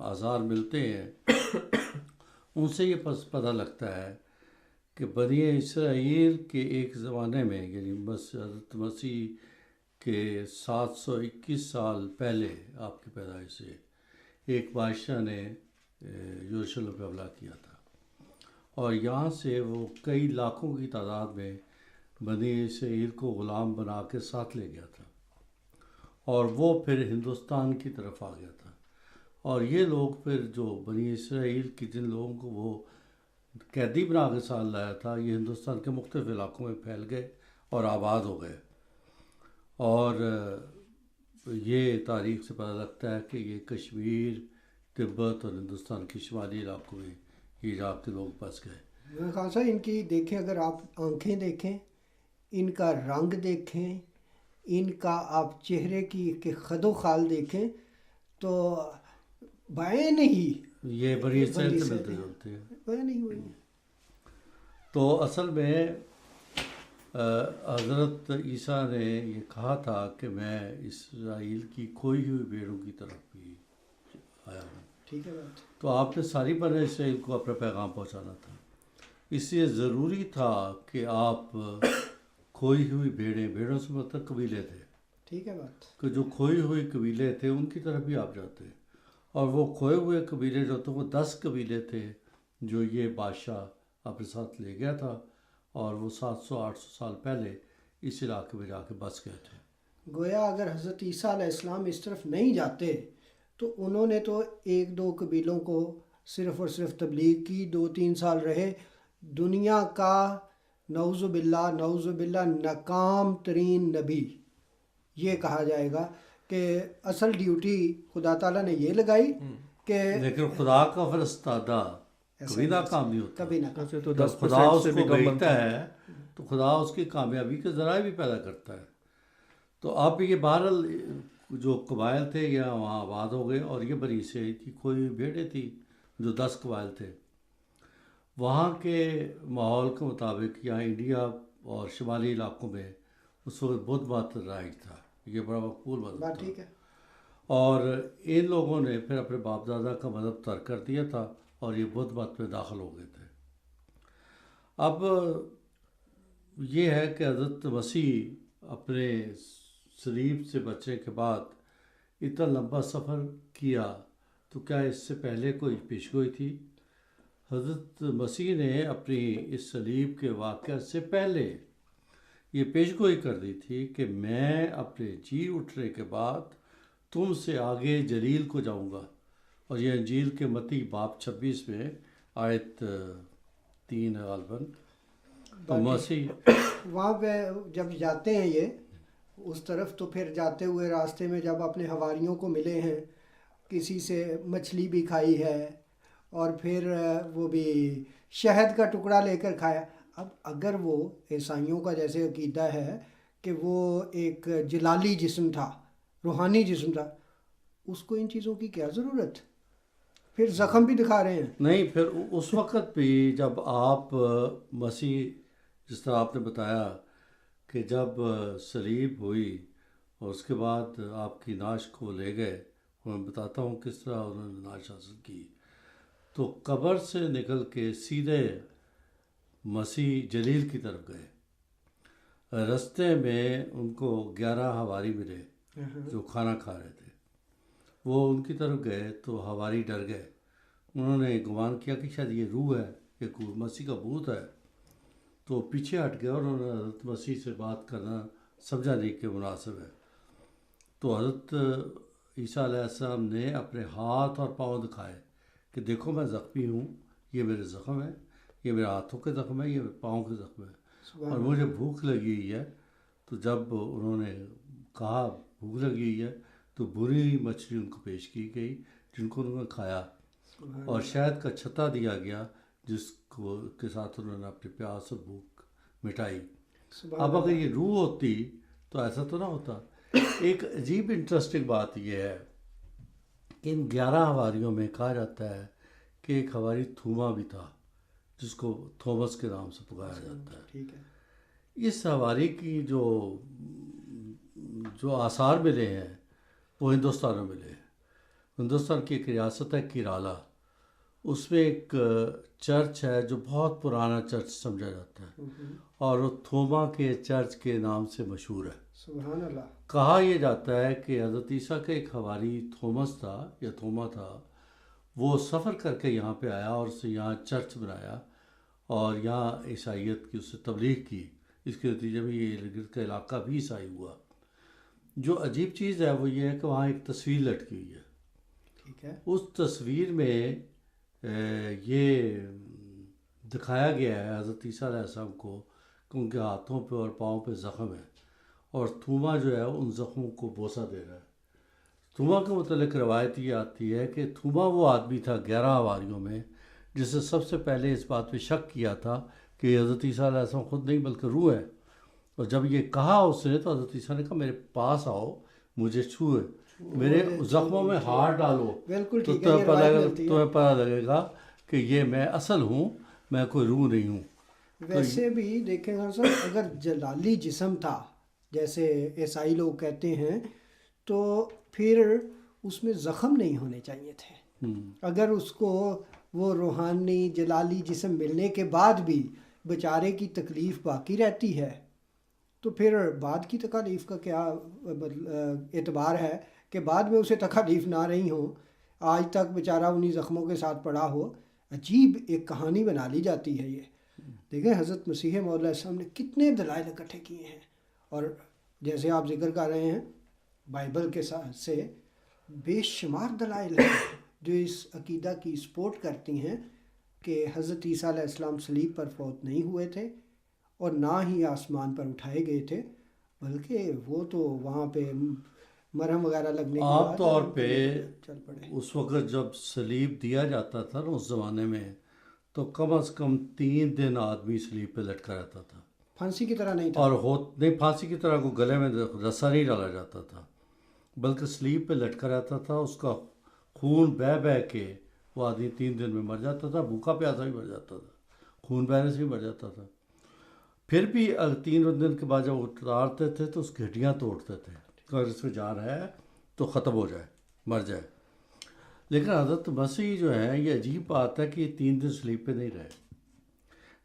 Speaker 2: آثار ملتے ہیں ان سے یہ پتہ لگتا ہے کہ بنی اسرائیل کے ایک زمانے میں، یعنی حضرت مسیح کے 721 سال پہلے آپ کی پیدائش سے، ایک بادشاہ نے یروشلم پہ حملہ کیا تھا اور یہاں سے وہ کئی لاکھوں کی تعداد میں بنی اسرائیل کو غلام بنا کے ساتھ لے گیا تھا اور وہ پھر ہندوستان کی طرف آ گیا تھا. اور یہ لوگ پھر جو بنی اسرائیل کی جن لوگوں کو وہ قیدی بنا کے ساتھ لایا تھا، یہ ہندوستان کے مختلف علاقوں میں پھیل گئے اور آباد ہو گئے. اور یہ تاریخ سے پتہ لگتا ہے کہ یہ کشمیر، تبت اور ہندوستان کے شمالی علاقوں میں یہ جا کے لوگ بس گئے.
Speaker 3: خان صاحب، ان کی دیکھیں، اگر آپ آنکھیں دیکھیں، ان کا رنگ دیکھیں، ان کا آپ چہرے کی کہ خد و خال دیکھیں تو بائیں ہی
Speaker 2: یہ بڑی اسرائیل سے ملتے جلتے ہیں.
Speaker 3: بائیں نہیں ہوئی.
Speaker 2: تو اصل میں حضرت عیسیٰ نے یہ کہا تھا کہ میں اسرائیل کی کھوئی ہوئی بھیڑوں کی طرف بھی آیا ہوں.
Speaker 3: ٹھیک ہے بات.
Speaker 2: تو آپ نے ساری بنی اسرائیل کو اپنا پیغام پہنچانا تھا، اس لیے ضروری تھا کہ آپ کھوئی ہوئی بھیڑوں سے مطلب قبیلے تھے.
Speaker 3: ٹھیک ہے بات.
Speaker 2: کہ جو کھوئی ہوئی قبیلے تھے ان کی طرف بھی آپ جاتے، اور وہ کھوئے ہوئے قبیلے جو تھے وہ 10 قبیلے تھے جو یہ بادشاہ اپنے ساتھ لے گیا تھا اور وہ 700-800 سال پہلے اس علاقے میں جا کے بس گئے تھے.
Speaker 3: گویا اگر حضرت عیسیٰ علیہ السلام اس طرف نہیں جاتے تو انہوں نے تو 1-2 قبیلوں کو صرف اور صرف تبلیغ کی، 2-3 سال رہے. دنیا کا نعوذ باللہ ناکام ترین نبی یہ کہا جائے گا کہ اصل ڈیوٹی خدا تعالیٰ نے یہ لگائی کہ
Speaker 2: لیکن خدا کا فرستادہ کبھی ناکام نہیں ہوتا.
Speaker 3: کبھی نہ
Speaker 1: ایسے تو
Speaker 2: جب
Speaker 1: 10%
Speaker 2: خدا اس
Speaker 1: سے
Speaker 2: کو
Speaker 1: بھی کم
Speaker 2: بھیجتا
Speaker 1: بنتا ہے.
Speaker 2: ہے تو خدا اس کی کامیابی کے ذرائع بھی پیدا کرتا ہے. تو اب یہ بہرحال جو قبائل تھے یہ وہاں آباد ہو گئے، اور یہ بنی اسرائیل کی کوئی بھیڑیں تھی جو 10 قبائل تھے. وہاں کے ماحول کے مطابق یہاں انڈیا اور شمالی علاقوں میں اس وقت بدھ مت رائج تھا، یہ بڑا مقبول مذہب
Speaker 3: بات
Speaker 2: تھا.
Speaker 3: ٹھیک ہے.
Speaker 2: اور ان لوگوں نے پھر اپنے باپ دادا کا مذہب ترک کر دیا تھا اور یہ بدھ مت میں داخل ہو گئے تھے. اب یہ ہے کہ حضرت مسیح اپنے صلیب سے بچنے کے بعد اتنا لمبا سفر کیا، تو کیا اس سے پہلے کوئی پیشگوئی تھی؟ حضرت مسیح نے اپنی اس صلیب کے واقعہ سے پہلے یہ پیشگوئی کر دی تھی کہ میں اپنے جی اٹھنے کے بعد تم سے آگے جلیل کو جاؤں گا. اور یہ انجیل کے متی باب 26 میں آیت 3 ہے غالباً. تو مسیح
Speaker 3: وہاں پہ جب جاتے ہیں یہ اس طرف، تو پھر جاتے ہوئے راستے میں جب اپنے حواریوں کو ملے ہیں، کسی سے مچھلی بھی کھائی ہے اور پھر وہ بھی شہد کا ٹکڑا لے کر کھایا. اب اگر وہ عیسائیوں کا جیسے عقیدہ ہے کہ وہ ایک جلالی جسم تھا، روحانی جسم تھا، اس کو ان چیزوں کی کیا ضرورت؟ پھر زخم بھی دکھا رہے ہیں.
Speaker 2: نہیں، پھر اس وقت بھی جب آپ مسیح، جس طرح آپ نے بتایا کہ جب صلیب ہوئی اور اس کے بعد آپ کی نعش کو لے گئے، اور میں بتاتا ہوں کس طرح انہوں نے نعش حاصل کی. تو قبر سے نکل کے سیدھے مسیح جلیل کی طرف گئے. رستے میں ان کو 11 حواری ملے جو کھانا کھا رہے تھے. وہ ان کی طرف گئے تو حواری ڈر گئے. انہوں نے گمان کیا کہ شاید یہ روح ہے، یہ مسیح کا بھوت ہے. تو پیچھے ہٹ گئے اور انہوں نے حضرت مسیح سے بات کرنا سمجھا نہیں کہ مناسب ہے. تو حضرت عیسیٰ علیہ السلام نے اپنے ہاتھ اور پاؤں دکھائے کہ دیکھو میں زخمی ہوں، یہ میرے زخم ہے، یہ میرے ہاتھوں کے زخم ہے، یہ میرے پاؤں کے زخم ہے، اور مجھے بھوک لگی ہوئی ہے. تو جب انہوں نے کہا بھوک لگی ہوئی ہے تو بری مچھلی ان کو پیش کی گئی جن کو انہوں نے کھایا، اور شہد کا چھتا دیا گیا جس کو کے ساتھ انہوں نے اپنی پیاس اور بھوک مٹائی. اب اگر یہ روح ہوتی تو ایسا تو نہ ہوتا. ایک عجیب انٹرسٹنگ بات یہ ہے کہ ان 11 حواریوں میں کہا جاتا ہے کہ ایک حواری تھوما بھی تھا جس کو تھومس کے نام سے پکارا جاتا ہے.
Speaker 3: ٹھیک ہے.
Speaker 2: اس حواری کی جو آثار ملے ہیں وہ ہندوستان میں ملے ہیں. ہندوستان کی ایک ریاست ہے کیرالا، اس میں ایک چرچ ہے جو بہت پرانا چرچ سمجھا جاتا ہے، اور وہ تھوما کے چرچ کے نام سے مشہور ہے.
Speaker 3: سبحان اللہ.
Speaker 2: کہا یہ جاتا ہے کہ حضرت عیسیٰ کا ایک حواری تھومس تھا یا تھوما تھا، وہ سفر کر کے یہاں پہ آیا اور اسے یہاں چرچ بنایا اور یہاں عیسائیت کی اس سے تبلیغ کی. اس کے نتیجے میں یہ ارد گرد کا علاقہ بھی عیسائی ہوا. جو عجیب چیز ہے وہ یہ ہے کہ وہاں ایک تصویر لٹکی ہوئی ہے.
Speaker 3: ٹھیک ہے.
Speaker 2: اس تصویر میں یہ دکھایا گیا ہے حضرت عیسیٰ علیہ السلام کو کہ ان کے ہاتھوں پہ اور پاؤں پہ زخم ہے، اور تھوما جو ہے ان زخموں کو بوسہ دے رہا ہے. تھوما کے متعلق روایت یہ آتی ہے کہ تھوما وہ آدمی تھا 11 حواریوں میں جس نے سب سے پہلے اس بات پہ شک کیا تھا کہ حضرت عیسیٰ علیہ السلام خود نہیں بلکہ روح ہے. اور جب یہ کہا اس نے تو حضرت عیسیٰ نے کہا میرے پاس آؤ، مجھے چھوئے، میرے زخموں میں ہاتھ ڈالو،
Speaker 3: بالکل
Speaker 2: تو
Speaker 3: ٹھیک ہے.
Speaker 2: تمہیں پتہ لگے گا کہ یہ میں اصل ہوں، میں کوئی روح نہیں ہوں.
Speaker 3: ویسے بھی دیکھیں گا سر، اگر جلالی جسم تھا جیسے عیسائی لوگ کہتے ہیں تو پھر اس میں زخم نہیں ہونے چاہیے تھے. اگر اس کو وہ روحانی جلالی جسم ملنے کے بعد بھی بیچارے کی تکلیف باقی رہتی ہے تو پھر بعد کی تکالیف کا کیا اعتبار ہے کہ بعد میں اسے تکالیف نہ رہی ہوں، آج تک بیچارہ انہی زخموں کے ساتھ پڑا ہو. عجیب ایک کہانی بنا لی جاتی ہے. یہ دیکھیں حضرت مسیح موعود علیہ السلام نے کتنے دلائل اکٹھے کیے ہیں، اور جیسے آپ ذکر کر رہے ہیں بائبل کے ساتھ سے بے شمار دلائل ہیں جو اس عقیدہ کی سپورٹ کرتی ہیں کہ حضرت عیسیٰ علیہ السلام صلیب پر فوت نہیں ہوئے تھے اور نہ ہی آسمان پر اٹھائے گئے تھے، بلکہ وہ تو وہاں پہ مرہم وغیرہ لگنے کے
Speaker 2: عام
Speaker 3: بعد
Speaker 2: طور پہ
Speaker 3: چل پڑے.
Speaker 2: اس وقت جب صلیب دیا جاتا تھا نا اس زمانے میں، تو کم از کم 3 دن آدمی سلیب پہ لٹکا رہتا تھا.
Speaker 3: پھانسی کی طرح نہیں تھا.
Speaker 2: اور نہیں پھانسی کی طرح کو گلے میں رسا نہیں ڈالا جاتا تھا، بلکہ سلیب پہ لٹکا رہتا تھا. اس کا خون بہہ کے وہ آدمی 3 دن میں مر جاتا تھا، بھوکا پیاسا بھی مر جاتا تھا، خون بہنے سے بھی مر جاتا تھا. پھر بھی 3 دن کے بعد جب اتارتے تھے تو اس کی ہڈیاں توڑتے تھے، اگر اس میں جان ہے تو ختم ہو جائے، مر جائے. لیکن حضرت مسیح جو ہے، یہ عجیب بات ہے کہ یہ 3 دن سلیب پہ نہیں رہے،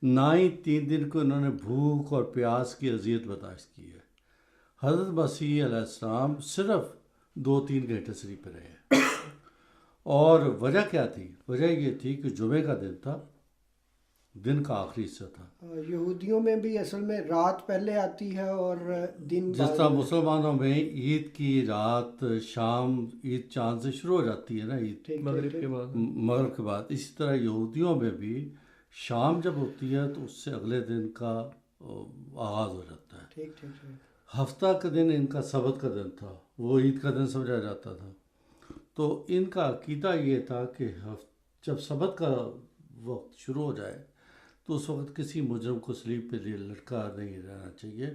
Speaker 2: نہ ہی 3 دن کو انہوں نے بھوک اور پیاس کی اذیت برداشت کی ہے. حضرت مسیح علیہ السلام صرف 2-3 گھنٹے سلیب پہ رہے. اور وجہ کیا تھی؟ وجہ یہ تھی کہ جمعے کا دن تھا، دن کا آخری حصہ تھا.
Speaker 3: یہودیوں میں بھی اصل میں رات پہلے آتی ہے اور دن
Speaker 2: جس طرح مسلمانوں میں عید کی رات شام، عید چاند سے شروع ہو جاتی ہے نا، عید
Speaker 1: مغرب کے بعد.
Speaker 2: مغرب کے بعد، اسی طرح یہودیوں میں بھی شام جب ہوتی ہے تو اس سے اگلے دن کا آغاز ہو جاتا ہے.
Speaker 3: ٹھیک ٹھیک ٹھیک.
Speaker 2: ہفتہ کا دن ان کا سبت کا دن تھا، وہ عید کا دن سمجھا جاتا تھا. تو ان کا عقیدہ یہ تھا کہ جب سبت کا وقت شروع ہو جائے تو اس وقت کسی مجرم کو سلیب پہ لٹکا نہیں رہنا چاہیے،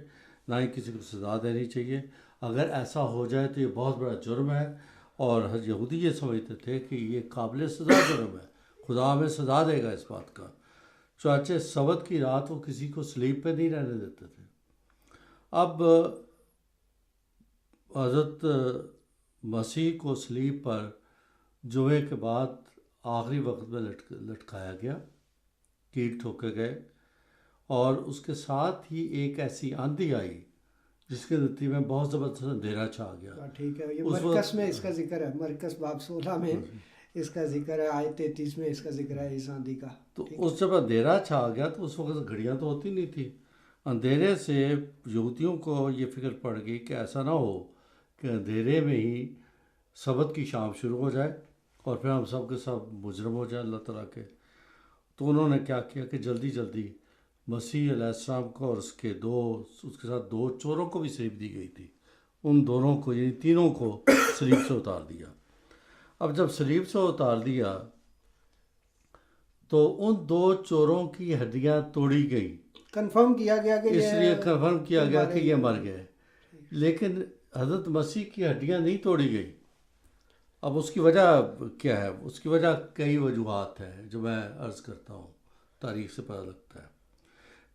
Speaker 2: نہ ہی کسی کو سزا دینی چاہیے. اگر ایسا ہو جائے تو یہ بہت بڑا جرم ہے، اور یہودی یہ سمجھتے تھے کہ یہ قابل سزا جرم ہے، خدا ہمیں سزا دے گا اس بات کا. چنانچہ سبت کی رات وہ کسی کو سلیب پہ نہیں رہنے دیتے تھے. اب حضرت مسیح کو سلیب پر جمعے کے بعد آخری وقت میں لٹکایا گیا، کیل ٹھوکے گئے، اور اس کے ساتھ ہی ایک ایسی آندھی آئی جس کے نتیجے میں بہت زبردست اندھیرا چھا گیا.
Speaker 3: ٹھیک ہے. یہ مرکز میں اس کا ذکر ہے، مرکز باب 16 میں اس کا ذکر ہے، آیت 33 میں اس کا ذکر ہے اس آندھی کا.
Speaker 2: تو اس جب اندھیرا چھا گیا تو اس وقت گھڑیاں تو ہوتی نہیں تھی. اندھیرے سے یہودیوں کو یہ فکر پڑ گئی کہ ایسا نہ ہو کہ اندھیرے میں ہی سبت کی شام شروع ہو جائے اور پھر ہم سب کے سب مجرم ہو جائیں اللہ تعالیٰ کے. تو انہوں نے کیا کیا کہ جلدی جلدی مسیح علیہ السلام کو اور اس کے ساتھ 2 چوروں کو بھی سلیب دی گئی تھی، ان دونوں کو، یعنی تینوں کو سلیب سے اتار دیا. اب جب سلیب سے اتار دیا تو ان 2 چوروں کی ہڈیاں توڑی گئی،
Speaker 3: کنفرم کیا گیا کہ
Speaker 2: اس لیے کنفرم کیا گیا کہ یہ مر گئے. لیکن حضرت مسیح کی ہڈیاں نہیں توڑی گئی. اب اس کی وجہ کیا ہے؟ اس کی وجہ کئی وجوہات ہیں جو میں عرض کرتا ہوں، تاریخ سے پتہ لگتا ہے.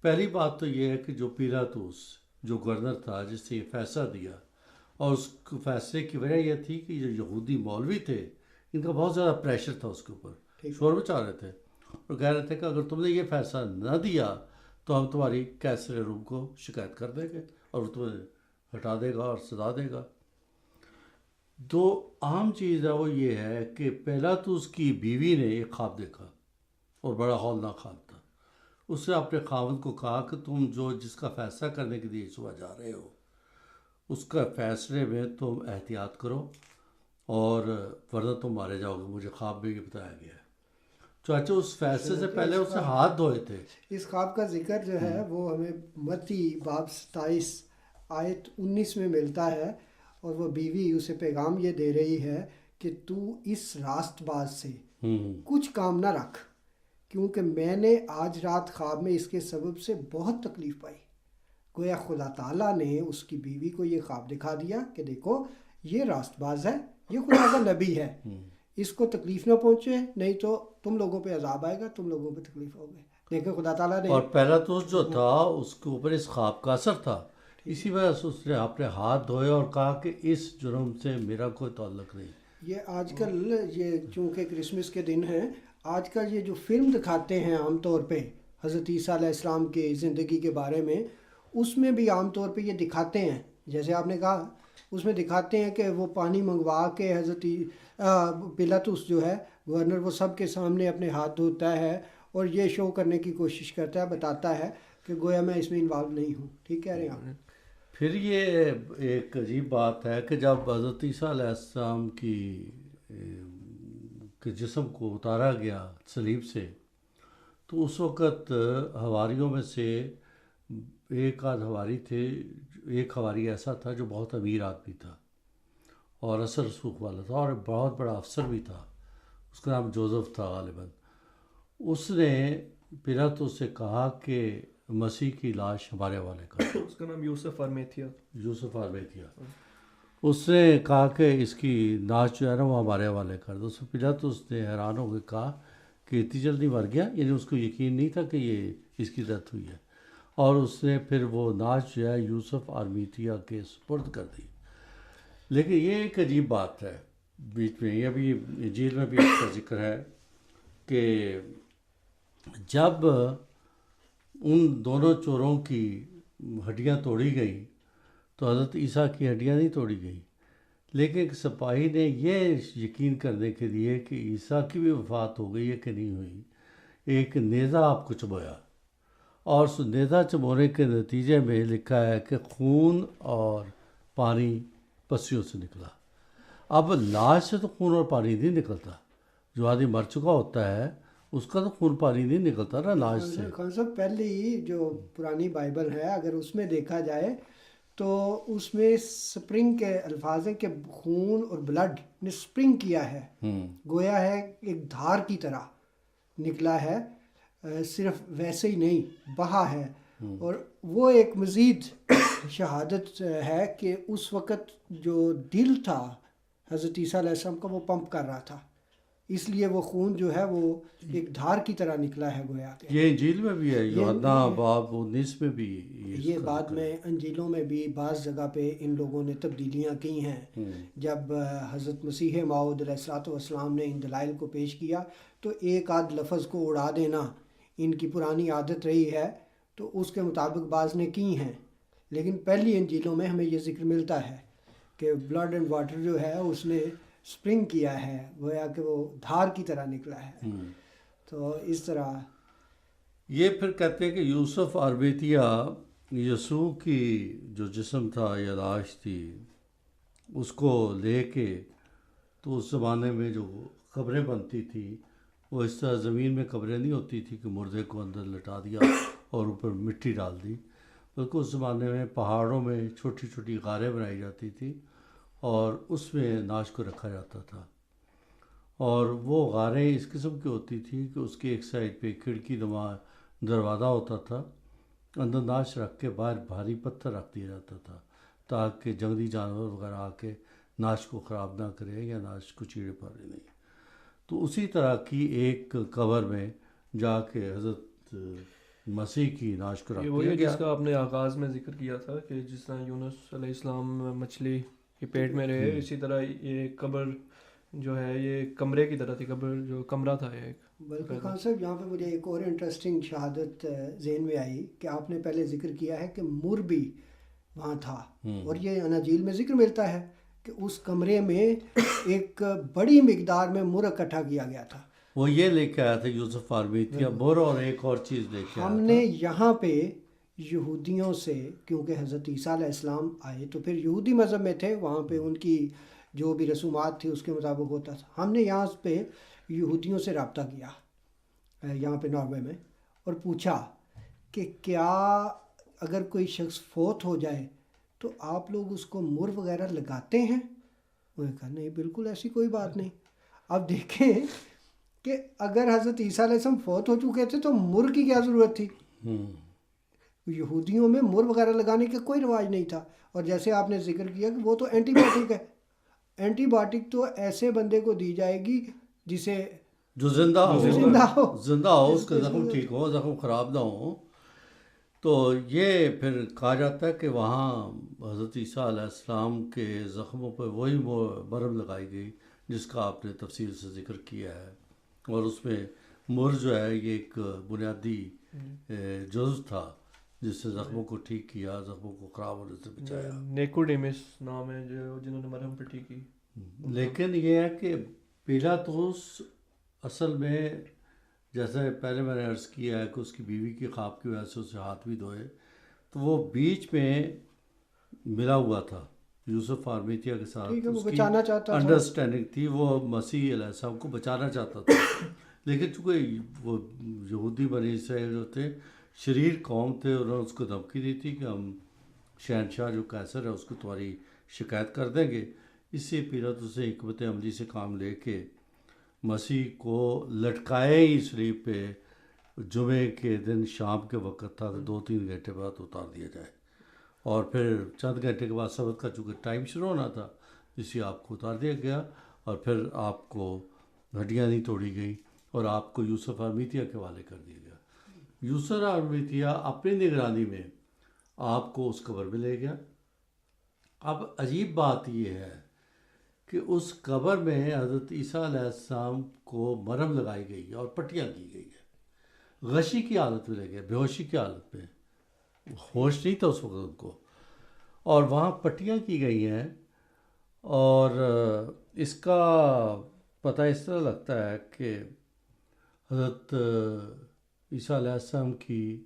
Speaker 2: پہلی بات تو یہ ہے کہ جو پیلاطس جو گورنر تھا جس نے یہ فیصلہ دیا، اور اس فیصلے کی وجہ یہ تھی کہ جو یہودی مولوی تھے ان کا بہت زیادہ پریشر تھا اس کے اوپر، شور مچا رہے تھے اور کہہ رہے تھے کہ اگر تم نے یہ فیصلہ نہ دیا تو ہم تمہاری قیصر روم کو شکایت کر دیں گے اور وہ تمہیں ہٹا دے گا اور سزا دے گا. دو عام چیز ہے وہ یہ ہے کہ پیلاطس کی بیوی نے ایک خواب دیکھا اور بڑا ہولناک خواب تھا. اس نے اپنے خاوند کو کہا کہ تم جس کا فیصلہ کرنے کے لیے صبح جا رہے ہو اس کا فیصلے میں تم احتیاط کرو اور ورنہ تم مارے جاؤ گے، مجھے خواب میں یہ بتایا گیا ہے. چاچا اس فیصلے سے پہلے اس نے ہاتھ دھوئے تھے.
Speaker 3: اس خواب کا ذکر جو ہے وہ ہمیں متی باب 27 آیت 19 میں ملتا ہے، اور وہ بیوی اسے پیغام یہ دے رہی ہے کہ تو اس راست باز سے کچھ کام نہ رکھ، کیونکہ میں نے آج رات خواب میں اس کے سبب سے بہت تکلیف پائی. گویا خدا تعالیٰ نے اس کی بیوی کو یہ خواب دکھا دیا کہ دیکھو یہ راست باز ہے، یہ خدا کا نبی ہے، اس کو تکلیف نہ پہنچے، نہیں تو تم لوگوں پہ عذاب آئے گا، تم لوگوں پہ تکلیف ہوگی. لیکن خدا تعالیٰ نے،
Speaker 2: اور پیلاطس جو تھا اس کے اوپر اس خواب کا اثر تھا، اسی وجہ سے اس نے اپنے ہاتھ دھوئے اور کہا کہ اس جرم سے میرا کوئی تعلق نہیں.
Speaker 3: یہ آج کل یہ چونکہ کرسمس کے دن ہیں، آج کل یہ جو فلم دکھاتے ہیں عام طور پہ حضرت عیسیٰ علیہ السلام کی زندگی کے بارے میں، اس میں بھی عام طور پہ یہ دکھاتے ہیں، جیسے آپ نے کہا اس میں دکھاتے ہیں کہ وہ پانی منگوا کے حضرت پیلاطس جو ہے گورنر، وہ سب کے سامنے اپنے ہاتھ دھوتا ہے اور یہ شو کرنے کی کوشش کرتا ہے، بتاتا ہے کہ گویا میں اس میں انوالو نہیں ہوں. ٹھیک کہہ رہے ہیں آپ.
Speaker 2: پھر یہ ایک عجیب بات ہے کہ جب حضرت عیسیٰ علیہ السلام کے جسم کو اتارا گیا صلیب سے، تو اس وقت حواریوں میں سے ایک آدھ حواری تھے، ایک حواری ایسا تھا جو بہت امیر آدمی تھا اور اثر رسوخ والا تھا اور بہت بڑا افسر بھی تھا، اس کا نام جوزف تھا غالباً. اس نے پیلاطس سے کہا کہ مسیح کی لاش ہمارے حوالے کر دو.
Speaker 1: اس کا نام یوسف ارمیتھیا.
Speaker 2: یوسف آرمیتھیا. اس نے کہا کہ اس کی ناش جو ہے نا وہ ہمارے حوالے کر دو. سو پیلاطس نے حیران ہو کے کہا کہ اتنی جلدی مر گیا، یعنی اس کو یقین نہیں تھا کہ یہ اس کی ڈیتھ ہوئی ہے، اور اس نے پھر وہ ناش جو ہے یوسف آرمیتھیا کے سپرد کر دی. لیکن یہ ایک عجیب بات ہے بیچ میں، یہ بھی انجیل میں بھی اس کا ذکر ہے کہ جب ان دونوں چوروں کی ہڈیاں توڑی گئیں تو حضرت عیسیٰ کی ہڈیاں نہیں توڑی گئیں، لیکن ایک سپاہی نے یہ یقین کرنے کے لیے کہ عیسیٰ کی بھی وفات ہو گئی ہے کہ نہیں ہوئی، ایک نیزہ آپ کو چبویا، اور اس نیزہ چبونے کے نتیجے میں لکھا ہے کہ خون اور پانی پسیوں سے نکلا. اب لاش سے تو خون اور پانی نہیں نکلتا، جو آدمی مر چکا ہوتا ہے اس کا تو خون پانی نہیں نکلتا نا لاش سے.
Speaker 3: خان صاحب پہلے ہی جو پرانی بائبل ہے اگر اس میں دیکھا جائے تو اس میں سپرنگ کے الفاظ ہیں کہ خون اور بلڈ نے سپرنگ کیا ہے، گویا ہے ایک دھار کی طرح نکلا ہے، صرف ویسے ہی نہیں بہا ہے. اور وہ ایک مزید شہادت ہے کہ اس وقت جو دل تھا حضرت عیسیٰ علیہ السلام کا وہ پمپ کر رہا تھا، اس لیے وہ خون جو ہے وہ ایک دھار کی طرح نکلا ہے گویا کہ.
Speaker 2: یہ انجیل میں بھی ہے، یوحنا باب 19 میں بھی
Speaker 3: یہ بعد میں انجیلوں میں بھی بعض جگہ پہ ان لوگوں نے تبدیلیاں کی ہیں. جب حضرت مسیح موعود علیہ الصلوۃ والسلام نے ان دلائل کو پیش کیا تو ایک آدھ لفظ کو اڑا دینا ان کی پرانی عادت رہی ہے، تو اس کے مطابق بعض نے کی ہیں. لیکن پہلی انجیلوں میں ہمیں یہ ذکر ملتا ہے کہ بلڈ اینڈ واٹر جو ہے اس نے سپرنگ کیا ہے، گویا کہ وہ دھار کی طرح نکلا ہے. تو اس طرح
Speaker 2: یہ پھر کہتے ہیں کہ یوسف آرمیتھیا یسوع کی جو جسم تھا یا لاش تھی اس کو لے کے، تو اس زمانے میں جو قبریں بنتی تھی وہ اس طرح زمین میں قبریں نہیں ہوتی تھی کہ مردے کو اندر لٹا دیا اور اوپر مٹی ڈال دی، بلکہ اس زمانے میں پہاڑوں میں چھوٹی چھوٹی غاریں بنائی جاتی تھی اور اس میں ناش کو رکھا جاتا تھا. اور وہ غاریں اس قسم کی ہوتی تھی کہ اس کی ایک سائڈ پہ کھڑکی نما دروازہ ہوتا تھا، اندر ناش رکھ کے باہر بھاری پتھر رکھ دیا جاتا تھا تاکہ جنگلی جانور وغیرہ آ کے ناش کو خراب نہ کرے یا ناش کو چیڑے پڑے نہیں. تو اسی طرح کی ایک قبر میں جا کے حضرت مسیح کی ناش کو رکھ
Speaker 1: یہ وہی
Speaker 2: دیا
Speaker 1: ہے
Speaker 2: گیا.
Speaker 1: جس کا آپ نے آغاز میں ذکر کیا تھا کہ جس طرح یونس علیہ السلام مچھلی کے پیٹ میں رہے، اسی طرح یہ قبر جو ہے یہ کمرے کی طرح تھی، قبر جو کمرہ تھا ایک.
Speaker 3: بلکہ خان صاحب یہاں پہ مجھے ایک اور انٹرسٹنگ شہادت ذہن میں آئی کہ آپ نے پہلے ذکر کیا ہے کہ مر بھی وہاں تھا، اور یہ اناجیل میں ذکر ملتا ہے کہ اس کمرے میں ایک بڑی مقدار میں مر اکٹھا کیا گیا تھا.
Speaker 2: وہ یہ لے کے آیا تھا یوسف آرمیتھیا، مر اور ایک اور چیز لے کے آیا
Speaker 3: ہم
Speaker 2: تھا.
Speaker 3: نے یہاں پہ یہودیوں سے، کیونکہ حضرت عیسیٰ علیہ السلام آئے تو پھر یہودی مذہب میں تھے، وہاں پہ ان کی جو بھی رسومات تھی اس کے مطابق ہوتا تھا. ہم نے یہاں پہ یہودیوں سے رابطہ کیا یہاں پہ ناروے میں اور پوچھا کہ کیا اگر کوئی شخص فوت ہو جائے تو آپ لوگ اس کو مر وغیرہ لگاتے ہیں؟ انہوں نے کہا نہیں، بالکل ایسی کوئی بات نہیں. اب دیکھیں کہ اگر حضرت عیسیٰ علیہ السلام فوت ہو چکے تھے تو مر کی کیا ضرورت تھی؟ یہودیوں میں مر وغیرہ لگانے کا کوئی رواج نہیں تھا. اور جیسے آپ نے ذکر کیا کہ وہ تو اینٹی بایوٹک ہے، اینٹی بایوٹک تو ایسے بندے کو دی جائے گی جسے
Speaker 2: جو زندہ ہو، اس کا زخم
Speaker 3: بالکل.
Speaker 2: ٹھیک ہو، زخم خراب نہ ہو. تو یہ پھر کہا جاتا ہے کہ وہاں حضرت عیسیٰ علیہ السلام کے زخموں پہ وہی مرہم لگائی گئی جس کا آپ نے تفصیل سے ذکر کیا ہے، اور اس میں مر جو ہے یہ ایک بنیادی جزو تھا جس سے زخموں کو ٹھیک کیا، زخموں کو خراب ہونے سے بچایا.
Speaker 1: نیکوڈیمس نام ہے جو جنہوں نے مرہم پٹی کی.
Speaker 2: لیکن یہ ہے کہ پیلاطس اصل میں، جیسے پہلے میں نے عرض کیا ہے کہ اس کی بیوی کی خواب کی وجہ سے اسے ہاتھ بھی دھوئے، تو وہ بیچ میں ملا ہوا تھا یوسف آرمیتھیا کے ساتھ.
Speaker 3: وہ
Speaker 2: اس کی
Speaker 3: بچانا چاہتا تھا،
Speaker 2: انڈرسٹینڈنگ تھی، وہ مسیح علیہ السلام کو بچانا چاہتا تھا. لیکن چونکہ وہ یہودی بنی اسرائیل جو تھے شریر قوم تھے، انہوں نے اس کو دھمکی دی تھی کہ ہم شہنشاہ جو قیصر ہے اس کو تمہاری شکایت کر دیں گے. اس سے پیلاطس سے حکمت عملی سے کام لے کے مسیح کو لٹکائے ہی سلیب پہ جمعے کے دن شام کے وقت تھا کہ 2-3 گھنٹے بعد اتار دیا جائے، اور پھر چند گھنٹے کے بعد سبت کا چونکہ ٹائم شروع ہونا تھا اس لیے آپ کو اتار دیا گیا، اور پھر آپ کو ہڈیاں نہیں توڑی گئی اور آپ کو یوسف ارمیتیہ کے حوالے کر دیا گیا۔ یوسف ارمیتیہ اپنی نگرانی میں آپ کو اس قبر میں لے گیا۔ اب عجیب بات یہ ہے کہ اس قبر میں حضرت عیسیٰ علیہ السلام کو مرہم لگائی گئی ہے اور پٹیاں کی گئی ہے، غشی کی حالت میں لے گئے، بے ہوشی کی حالت میں، ہوش نہیں تھا اس وقت ان کو، اور وہاں پٹیاں کی گئی ہیں۔ اور اس کا پتہ اس طرح لگتا ہے کہ حضرت عیسیٰ علیہ السلام کی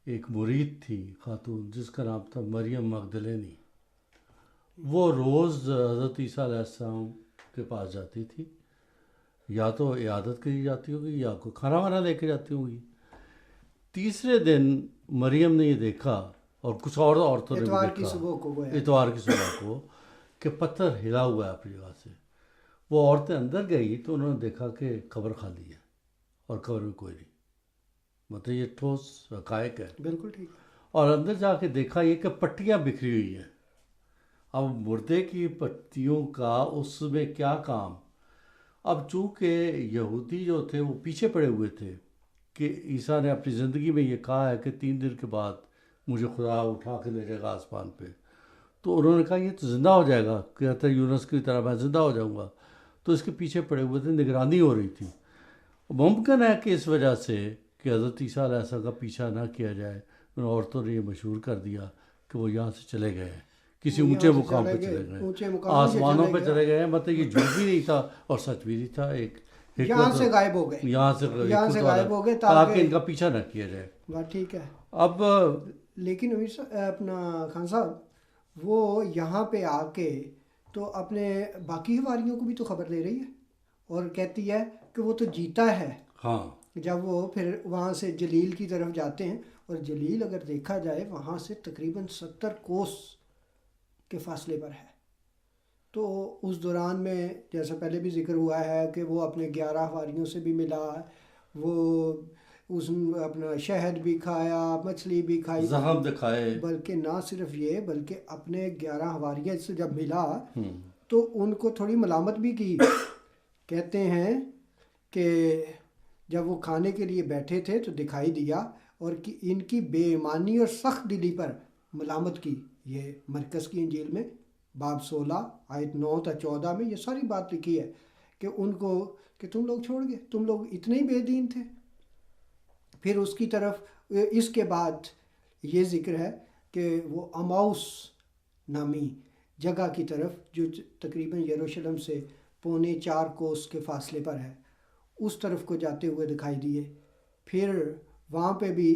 Speaker 2: ایک مرید تھی خاتون جس کا نام تھا مریم مغدلینی، وہ روز حضرت عیسیٰ علیہ السلام کے پاس جاتی تھی، یا تو عیادت کے لیے جاتی ہوگی یا کوئی کھانا وانا لے کے جاتی ہوگی۔ تیسرے دن مریم نے یہ دیکھا، اور کچھ اور عورتوں نے بھی
Speaker 3: اتوار کی
Speaker 2: دیکھا
Speaker 3: صبح کو گویا
Speaker 2: اتوار کی صبح کو کہ پتھر ہلا ہوا ہے اپنی جگہ سے۔ وہ عورتیں اندر گئی تو انہوں نے دیکھا کہ قبر خالی ہے اور قبر میں کوئی نہیں، مطلب یہ ٹھوس حقائق ہے۔
Speaker 3: بالکل ٹھیک ہے۔
Speaker 2: اور اندر جا کے دیکھا یہ کہ پٹیاں بکھری ہوئی ہیں۔ اب مردے کی پٹیوں کا اس میں کیا کام؟ اب چونکہ یہودی جو تھے وہ پیچھے پڑے ہوئے تھے کہ عیسیٰ نے اپنی زندگی میں یہ کہا ہے کہ 3 دن کے بعد مجھے خدا اٹھا کے لے جائے گا آسمان پہ، تو انہوں نے کہا یہ تو زندہ ہو جائے گا، کہتا ہے یونس کی طرح میں زندہ ہو جاؤں گا، تو اس کے پیچھے پڑے ہوئے تھے، نگرانی ہو رہی تھی۔ ممکن ہے کہ اس وجہ سے کہ حضرت عیسیٰ علیہ السلام کا پیچھا نہ کیا جائے، ان عورتوں نے یہ مشہور کر دیا کہ وہ یہاں سے چلے گئے ہیں، کسی اونچے مقام پہ چلے گئے، آسمانوں پہ چلے گئے ہیں۔ مطلب یہ جھوٹ بھی نہیں تھا اور سچ بھی نہیں تھا، ایک
Speaker 3: یہاں سے غائب ہو گئے،
Speaker 2: یہاں سے
Speaker 3: غائب ہو گئے
Speaker 2: تاکہ ان کا پیچھا نہ کیا جائے۔
Speaker 3: بات ٹھیک ہے۔
Speaker 2: اب
Speaker 3: لیکن اپنا خان صاحب وہ یہاں پہ آ کے تو اپنے باقی حواریوں کو بھی تو خبر دے رہی ہے اور کہتی ہے کہ وہ تو جیتا ہے۔
Speaker 2: ہاں،
Speaker 3: جب وہ پھر وہاں سے جلیل کی طرف جاتے ہیں، اور جلیل اگر دیکھا جائے وہاں سے تقریباً 70 کوس کے فاصلے پر ہے، تو اس دوران میں جیسا پہلے بھی ذکر ہوا ہے کہ وہ اپنے 11 حواریوں سے بھی ملا، وہ اس اپنا شہد بھی کھایا، مچھلی بھی کھائی،
Speaker 2: زخم دکھائے،
Speaker 3: بلکہ نہ صرف یہ بلکہ اپنے 11 حواریوں سے جب ملا تو ان کو تھوڑی ملامت بھی کی۔ کہتے ہیں کہ جب وہ کھانے کے لیے بیٹھے تھے تو دکھائی دیا اور کہ ان کی بے ایمانی اور سخت دلی پر ملامت کی۔ یہ مرکز کی انجیل میں باب 16 آیت 9 تا 14 میں یہ ساری بات لکھی ہے کہ ان کو کہ تم لوگ چھوڑ گئے، تم لوگ اتنے ہی بے دین تھے۔ پھر اس کی طرف اس کے بعد یہ ذکر ہے کہ وہ اماؤس نامی جگہ کی طرف جو تقریباً یروشلم سے 3.25 کوس کے فاصلے پر ہے، اس طرف کو جاتے ہوئے دکھائی دیے۔ پھر وہاں پہ بھی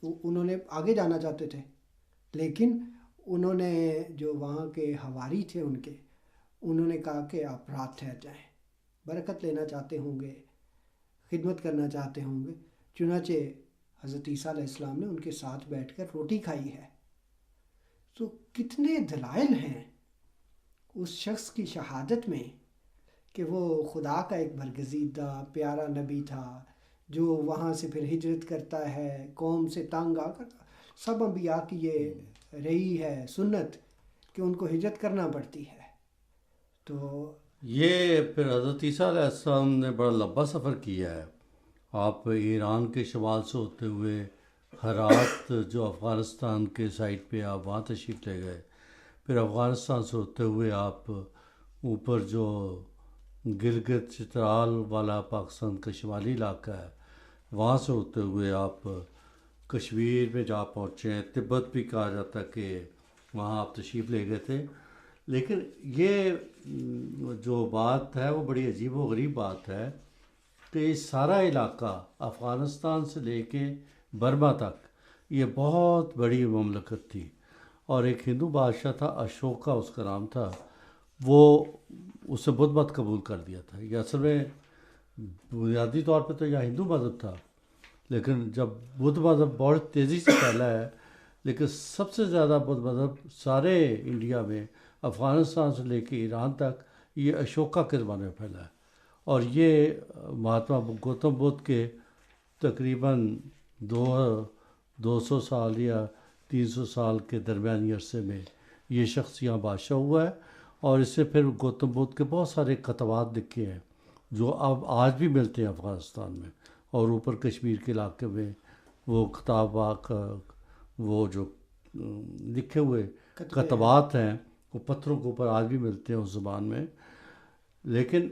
Speaker 3: انہوں نے آگے جانا چاہتے تھے، لیکن انہوں نے جو وہاں کے حواری تھے انہوں نے کہا کہ آپ رات ٹھہر جائیں، برکت لینا چاہتے ہوں گے، خدمت کرنا چاہتے ہوں گے۔ چنانچہ حضرت عیسیٰ علیہ السلام نے ان کے ساتھ بیٹھ کر روٹی کھائی ہے۔ تو کتنے دلائل ہیں اس شخص کی شہادت میں کہ وہ خدا کا ایک برگزیدہ پیارا نبی تھا، جو وہاں سے پھر ہجرت کرتا ہے، قوم سے تنگ آ کر۔ سب انبیاء کی یہ رہی ہے سنت کہ ان کو ہجرت کرنا پڑتی ہے۔ تو
Speaker 2: یہ پھر حضرت عیسیٰ علیہ السلام نے بڑا لمبا سفر کیا ہے۔ آپ ایران کے شمال سے ہوتے ہوئے ہرات جو افغانستان کے سائٹ پہ آپ وہاں تشریف لے گئے، پھر افغانستان سے ہوتے ہوئے آپ اوپر جو گلگت چترال والا پاکستان کا شمالی علاقہ ہے وہاں سے ہوتے ہوئے آپ کشمیر میں جا پہنچے ہیں، تبت بھی کہا جاتا ہے کہ وہاں آپ تشریف لے گئے تھے۔ لیکن یہ جو بات ہے وہ بڑی عجیب و غریب بات ہے کہ یہ سارا علاقہ افغانستان سے لے کے برما تک یہ بہت بڑی مملکت تھی، اور ایک ہندو بادشاہ تھا اشوکا اس کا نام تھا، وہ اسے بدھ مت قبول کر دیا تھا۔ یہ اصل میں بنیادی طور پہ تو یہ ہندو مذہب تھا، لیکن جب بدھ مذہب بہت تیزی سے پھیلا ہے، لیکن سب سے زیادہ بدھ مذہب سارے انڈیا میں افغانستان سے لے کے ایران تک یہ اشوکا کے زمانے میں پھیلا ہے، اور یہ مہاتما گوتم بدھ کے تقریباً 200 سال یا 300 سال کے درمیانی عرصے میں یہ شخص یہاں بادشاہ ہوا ہے، اور اس سے پھر گوتم بدھ کے بہت سارے خطبات لکھے ہیں جو اب آج بھی ملتے ہیں افغانستان میں، اور اوپر کشمیر کے علاقے میں وہ خطابات وہ جو لکھے ہوئے خطبات ہیں وہ پتھروں کے اوپر آج بھی ملتے ہیں اس زبان میں. لیکن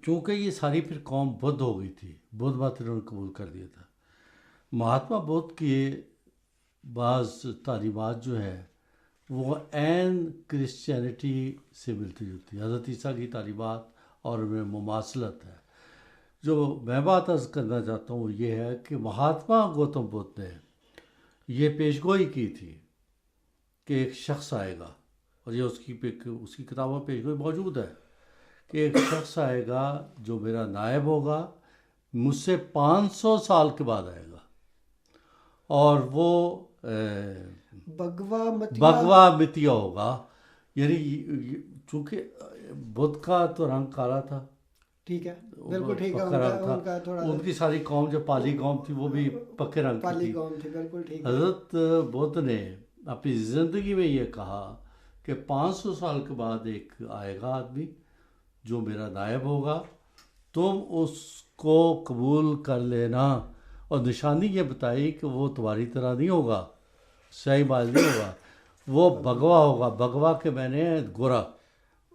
Speaker 2: چونکہ یہ ساری پھر قوم بدھ ہو گئی تھی، بدھ مت انہوں نے قبول کر دیا تھا. مہاتما بدھ کی بعض تعلیمات جو ہے وہ عین کرسچینٹی سے ملتی جلتی ہے. حضرت عیسیٰ کی تعلیمات اور ان میں مماثلت ہے. جو میں بات عرض کرنا چاہتا ہوں وہ یہ ہے کہ مہاتما گوتم بدھ نے یہ پیشگوئی کی تھی کہ ایک شخص آئے گا، اور یہ اس کی کتابوں میں پیشگوئی موجود ہے کہ ایک شخص آئے گا جو میرا نائب ہوگا، مجھ سے 500 سال کے بعد آئے گا، اور وہ بگوا متیا ہوگا. یعنی چونکہ بدھ کا تو رنگ کالا تھا،
Speaker 3: ٹھیک ہے، بالکل ٹھیک ہے، ان کا تھوڑا
Speaker 2: ان کی ساری قوم جو پالی قوم تھی وہ بھی پکے رنگ کی
Speaker 3: پالی قوم تھی، بالکل ٹھیک ہے.
Speaker 2: حضرت بدھ نے اپنی زندگی میں یہ کہا کہ 500 سال کے بعد ایک آئے گا آدمی جو میرا نائب ہوگا، تم اس کو قبول کر لینا. اور نشانی یہ بتائی کہ وہ تمہاری طرح نہیں ہوگا، سیاہی مال نہیں ہوگا، وہ بگوا ہوگا. بگوا کے میں نے گورا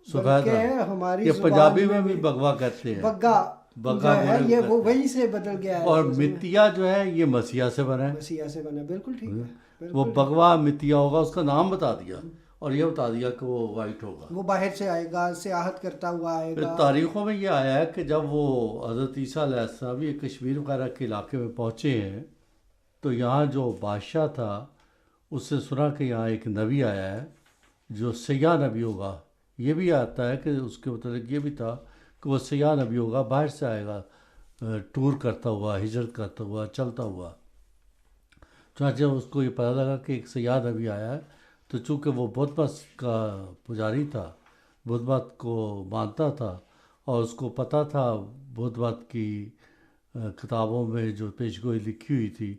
Speaker 2: سفید رنگ، یہ پنجابی میں بھی بگوا کہتے ہیں،
Speaker 3: بگا ہے، یہ وہ وہیں سے بدل گیا ہے.
Speaker 2: اور متیا جو ہے یہ مسیح سے بنا ہے،
Speaker 3: مسیح سے بنا، بالکل ٹھیک ہے.
Speaker 2: وہ بگوا متیا ہوگا، اس کا نام بتا دیا اور یہ بتا دیا کہ وہ وائٹ ہوگا،
Speaker 3: وہ باہر سے آئے گا، سیاحت کرتا ہوا آئے گا.
Speaker 2: تاریخوں میں یہ آیا ہے کہ جب وہ حضرت عیسیٰ علیہ السلام یہ کشمیر وغیرہ کے علاقے میں پہنچے ہیں تو یہاں جو بادشاہ تھا اس سے سنا کہ یہاں ایک نبی آیا ہے جو سیاح نبی ہوگا. یہ بھی آتا ہے کہ اس کے متعلق یہ بھی تھا کہ وہ سیاح نبی ہوگا، باہر سے آئے گا، ٹور کرتا ہوا، ہجرت کرتا ہوا، چلتا ہوا. چنانچہ اس کو یہ پتہ لگا کہ ایک سیاح نبی آیا ہے، تو چونکہ وہ بدھ مت کا پجاری تھا، بدھ مت کو مانتا تھا، اور اس کو پتہ تھا بدھ مت کی کتابوں میں جو پیشگوئی لکھی ہوئی تھی،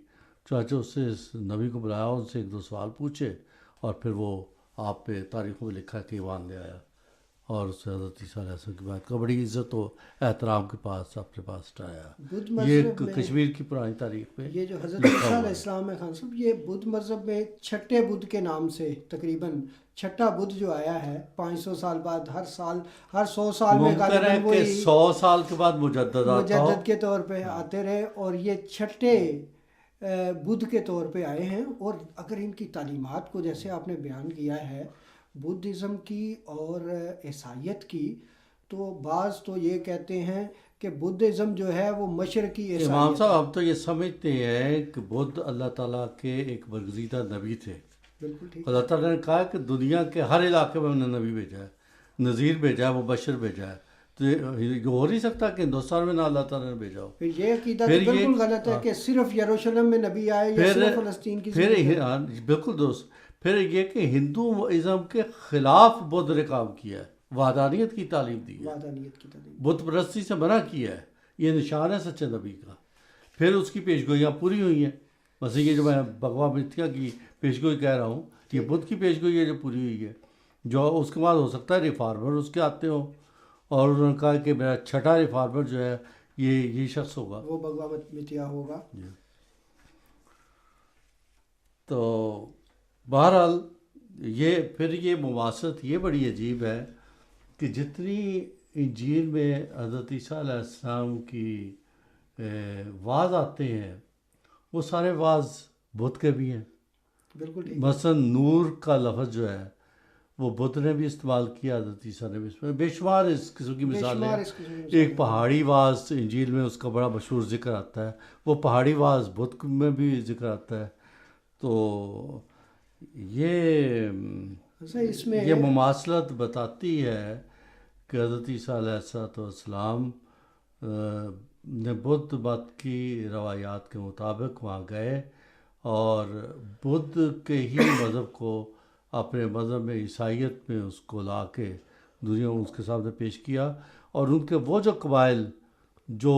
Speaker 2: چنانچہ اس سے اس نبی کو بلایا، ان سے 1-2 سوال پوچھے، اور پھر وہ آپ پہ تاریخوں میں لکھا کہ ایمان لے آیا، اور اس سے حضرت عیسیٰ علیہ السلام کی بات کو بڑی عزت و احترام کے پاس اپنے پاس ٹھہرایا. یہ کشمیر کی پرانی تاریخ میں
Speaker 3: یہ جو حضرت عیسیٰ علیہ السلام ہے خان صاحب، یہ بدھ مذہب میں چھٹے بدھ کے نام سے تقریباً چھٹا بدھ جو آیا ہے 500 سال بعد، ہر 100 سال میں
Speaker 2: ممکن ہے کہ 100 سال کے بعد
Speaker 3: مجدد کے طور پہ آتے رہے، اور یہ چھٹے بدھ کے طور پہ آئے ہیں. اور اگر ان کی تعلیمات کو جیسے آپ نے بیان کیا ہے بدھزم کی اور عیسائیت کی، تو بعض تو یہ کہتے ہیں کہ بدھزم جو ہے وہ مشرقی عیسائیت.
Speaker 2: امام صاحب ہم تو یہ سمجھتے ہیں کہ بدھ اللہ تعالیٰ کے ایک برگزیدہ نبی تھے.
Speaker 3: بالکل ٹھیک.
Speaker 2: اللہ تعالیٰ نے کہا کہ دنیا کے ہر علاقے میں انہوں نے نبی بھیجا ہے، نذیر بھیجا ہے، مبشر بھیجا ہے. تو یہ ہو نہیں سکتا کہ ہندوستان میں نہ اللہ تعالیٰ نے بھیجا ہو.
Speaker 3: پھر یہ عقیدہ تو بالکل غلط ہے کہ صرف یروشلم میں نبی آئے یا صرف فلسطین کی.
Speaker 2: پھر بالکل دوست، پھر یہ کہ ہندو ازم کے خلاف بدھ نے کام کیا ہے، وحدانیت کی تعلیم دی ہے، بت پرستی سے منع کیا ہے. یہ نشان ہے سچے نبی کا. پھر اس کی پیشگوئیاں پوری ہوئی ہیں. بس یہ جو میں بگوا متیا کی پیشگوئی کہہ رہا ہوں، یہ بدھ کی پیشگوئی ہے جو پوری ہوئی ہے. جو اس کے بعد ہو سکتا ہے ریفارمر اس کے آتے ہوں، اور انہوں نے کہا کہ میرا چھٹا ریفارمر جو ہے یہ شخص ہوگا،
Speaker 3: وہ بگوا متیا ہوگا.
Speaker 2: تو بہرحال یہ مماثلت یہ بڑی عجیب ہے کہ جتنی انجیل میں حضرت عیسیٰ علیہ السلام کی واعظ آتے ہیں وہ سارے واعظ بدھ کے بھی ہیں.
Speaker 3: بالکل ٹھیک.
Speaker 2: مثلا نور کا لفظ جو ہے وہ بدھ نے بھی استعمال کیا، حضرت عیسیٰ نے بھی استعمال. بے شمار اس قسم کی مثالیں ہیں. ایک پہاڑی واعظ انجیل میں اس کا بڑا مشہور ذکر آتا ہے، وہ پہاڑی واعظ بدھ میں بھی ذکر آتا ہے. تو یہ مماثلت بتاتی ہے کہ حضرت عیسیٰ علیہ السلام نے بدھ مت کی روایات کے مطابق وہاں گئے اور بدھ کے ہی مذہب کو اپنے مذہب میں عیسائیت میں اس کو لا کے دنیا میں اس کے سامنے پیش کیا. اور ان کے وہ جو قبائل جو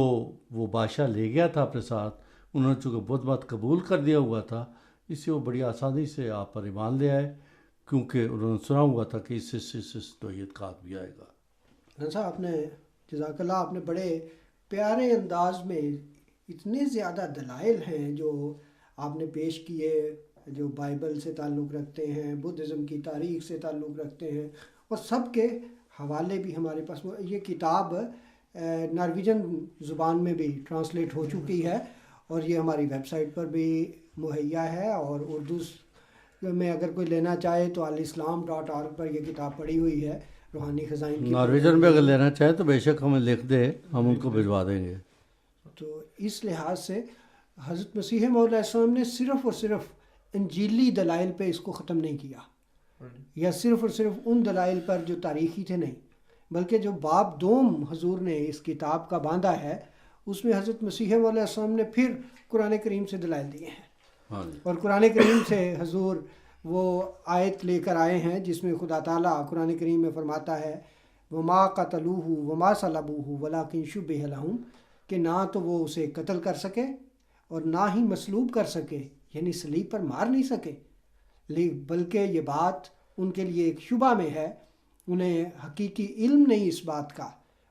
Speaker 2: وہ بادشاہ لے گیا تھا اپنے ساتھ، انہوں نے چونکہ بدھ مت قبول کر دیا ہوا تھا، اس سے وہ بڑی آسانی سے آپ پر ایمان لے آئے، کیونکہ انہوں نے سنا ہوا تھا کہ اس سے نوعیت کا آدمی آئے گا۔
Speaker 3: صاحب آپ نے جزاک اللہ، آپ نے بڑے پیارے انداز میں اتنے زیادہ دلائل ہیں جو آپ نے پیش کیے، جو بائبل سے تعلق رکھتے ہیں، بدھزم کی تاریخ سے تعلق رکھتے ہیں، اور سب کے حوالے بھی ہمارے پاس۔ یہ کتاب نارویجن زبان میں بھی ٹرانسلیٹ ہو چکی ہے اور یہ ہماری ویب سائٹ پر بھی مہیا ہے، اور اردو میں اگر کوئی لینا چاہے تو الاسلام.org پر یہ کتاب پڑی ہوئی ہے، روحانی خزائن کی۔
Speaker 2: نارویجن میں اگر لینا چاہے تو بے شک ہمیں لکھ دے، ہم ان کو بھجوا دیں گے۔
Speaker 3: تو اس لحاظ سے حضرت مسیح موعود علیہ السلام نے صرف اور صرف انجیلی دلائل پہ اس کو ختم نہیں کیا، یا صرف اور صرف ان دلائل پر جو تاریخی تھے نہیں، بلکہ جو باب دوم حضور نے اس کتاب کا باندھا ہے اس میں حضرت مسیح موعود علیہ السلام نے پھر قرآن کریم سے دلائل دیے ہیں، اور قرآن کریم سے حضور وہ آیت لے کر آئے ہیں جس میں خدا تعالیٰ قرآن کریم میں فرماتا ہے وما قتلوہ وما صلبوہ ولکن شبہ لہم، کہ نہ تو وہ اسے قتل کر سکے اور نہ ہی مصلوب کر سکے، یعنی صلیب پر مار نہیں سکے، بلکہ یہ بات ان کے لیے ایک شبہ میں ہے، انہیں حقیقی علم نہیں اس بات کا،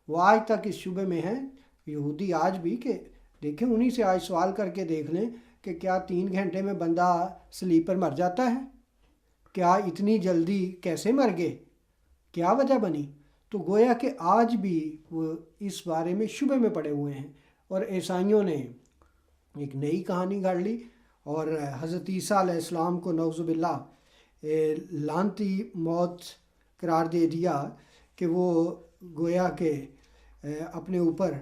Speaker 3: وہ آج تک اس شبے میں ہیں۔ یہودی آج بھی، کہ دیکھیں انہی سے آج سوال کر کے دیکھ لیں کہ کیا 3 گھنٹے میں بندہ صلیب پر مر جاتا ہے؟ کیا اتنی جلدی کیسے مر گئے؟ کیا وجہ بنی؟ تو گویا کہ آج بھی وہ اس بارے میں شبے میں پڑے ہوئے ہیں، اور عیسائیوں نے ایک نئی کہانی گھڑ لی اور حضرت عیسیٰ علیہ السلام کو نعوذ باللہ لعنتی موت قرار دے دیا، کہ وہ گویا کہ اپنے اوپر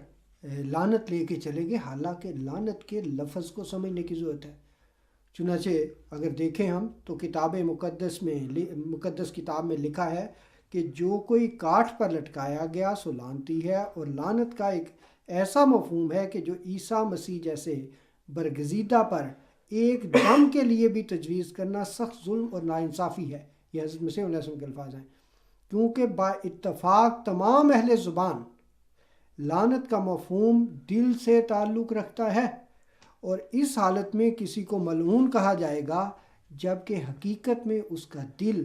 Speaker 3: لعنت لے کے چلے گئے، حالانکہ لعنت کے لفظ کو سمجھنے کی ضرورت ہے۔ چنانچہ اگر دیکھیں ہم تو کتاب مقدس کتاب میں لکھا ہے کہ جو کوئی کاٹھ پر لٹکایا گیا سو لعنتی ہے، اور لعنت کا ایک ایسا مفہوم ہے کہ جو عیسیٰ مسیح جیسے برگزیدہ پر ایک دم کے لیے بھی تجویز کرنا سخت ظلم اور ناانصافی ہے۔ یہ حضرت مسیح علیہ السلام کے الفاظ ہیں، کیونکہ با اتفاق تمام اہل زبان لعنت کا مفہوم دل سے تعلق رکھتا ہے، اور اس حالت میں کسی کو ملعون کہا جائے گا جبکہ حقیقت میں اس کا دل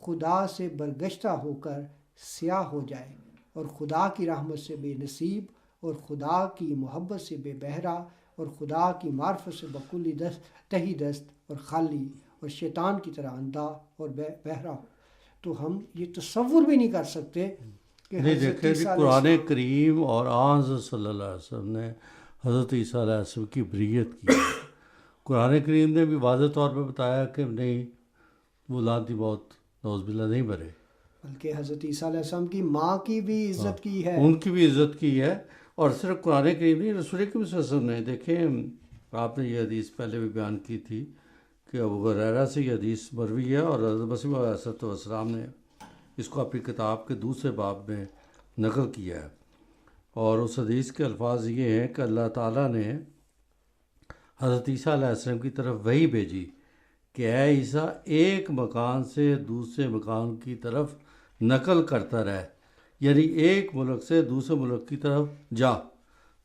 Speaker 3: خدا سے برگشتہ ہو کر سیاہ ہو جائے، اور خدا کی رحمت سے بے نصیب، اور خدا کی محبت سے بے بہرا، اور خدا کی معرفت سے بکلی تہی دست اور خالی، اور شیطان کی طرح اندھا اور بہرا ہو۔ تو ہم یہ تصور بھی نہیں کر سکتے کہ
Speaker 2: نہیں،
Speaker 3: حضرت
Speaker 2: دیکھیں
Speaker 3: عیسیٰ علیہ
Speaker 2: قرآن
Speaker 3: السلام
Speaker 2: کریم اور حضرت صلی اللہ علیہ وسلم نے حضرت عیسیٰ علیہ السلام کی بریت کی ہے۔ قرآن کریم نے بھی واضح طور پہ بتایا کہ نہیں، وہ لعنتی موت نعوذ باللہ نہیں مرے،
Speaker 3: بلکہ حضرت عیسیٰ علیہ السلام کی ماں کی بھی عزت کی ہے۔
Speaker 2: ان کی بھی عزت کی ہے، اور صرف قرآن کریم نہیں، رسول کریم صلی اللہ علیہ وسلم نے، دیکھیں آپ نے یہ حدیث پہلے بھی بیان کی تھی کہ ابو ہریرہ سے یہ حدیث مروی ہے، اور حضرت مسیح علیہ السلام نے اس کو اپنی کتاب کے دوسرے باب میں نقل کیا ہے، اور اس حدیث کے الفاظ یہ ہیں کہ اللہ تعالیٰ نے حضرت عیسیٰ علیہ السلام کی طرف وحی بھیجی کہ اے عیسیٰ، ایک مکان سے دوسرے مکان کی طرف نقل کرتا رہ، یعنی ایک ملک سے دوسرے ملک کی طرف جا،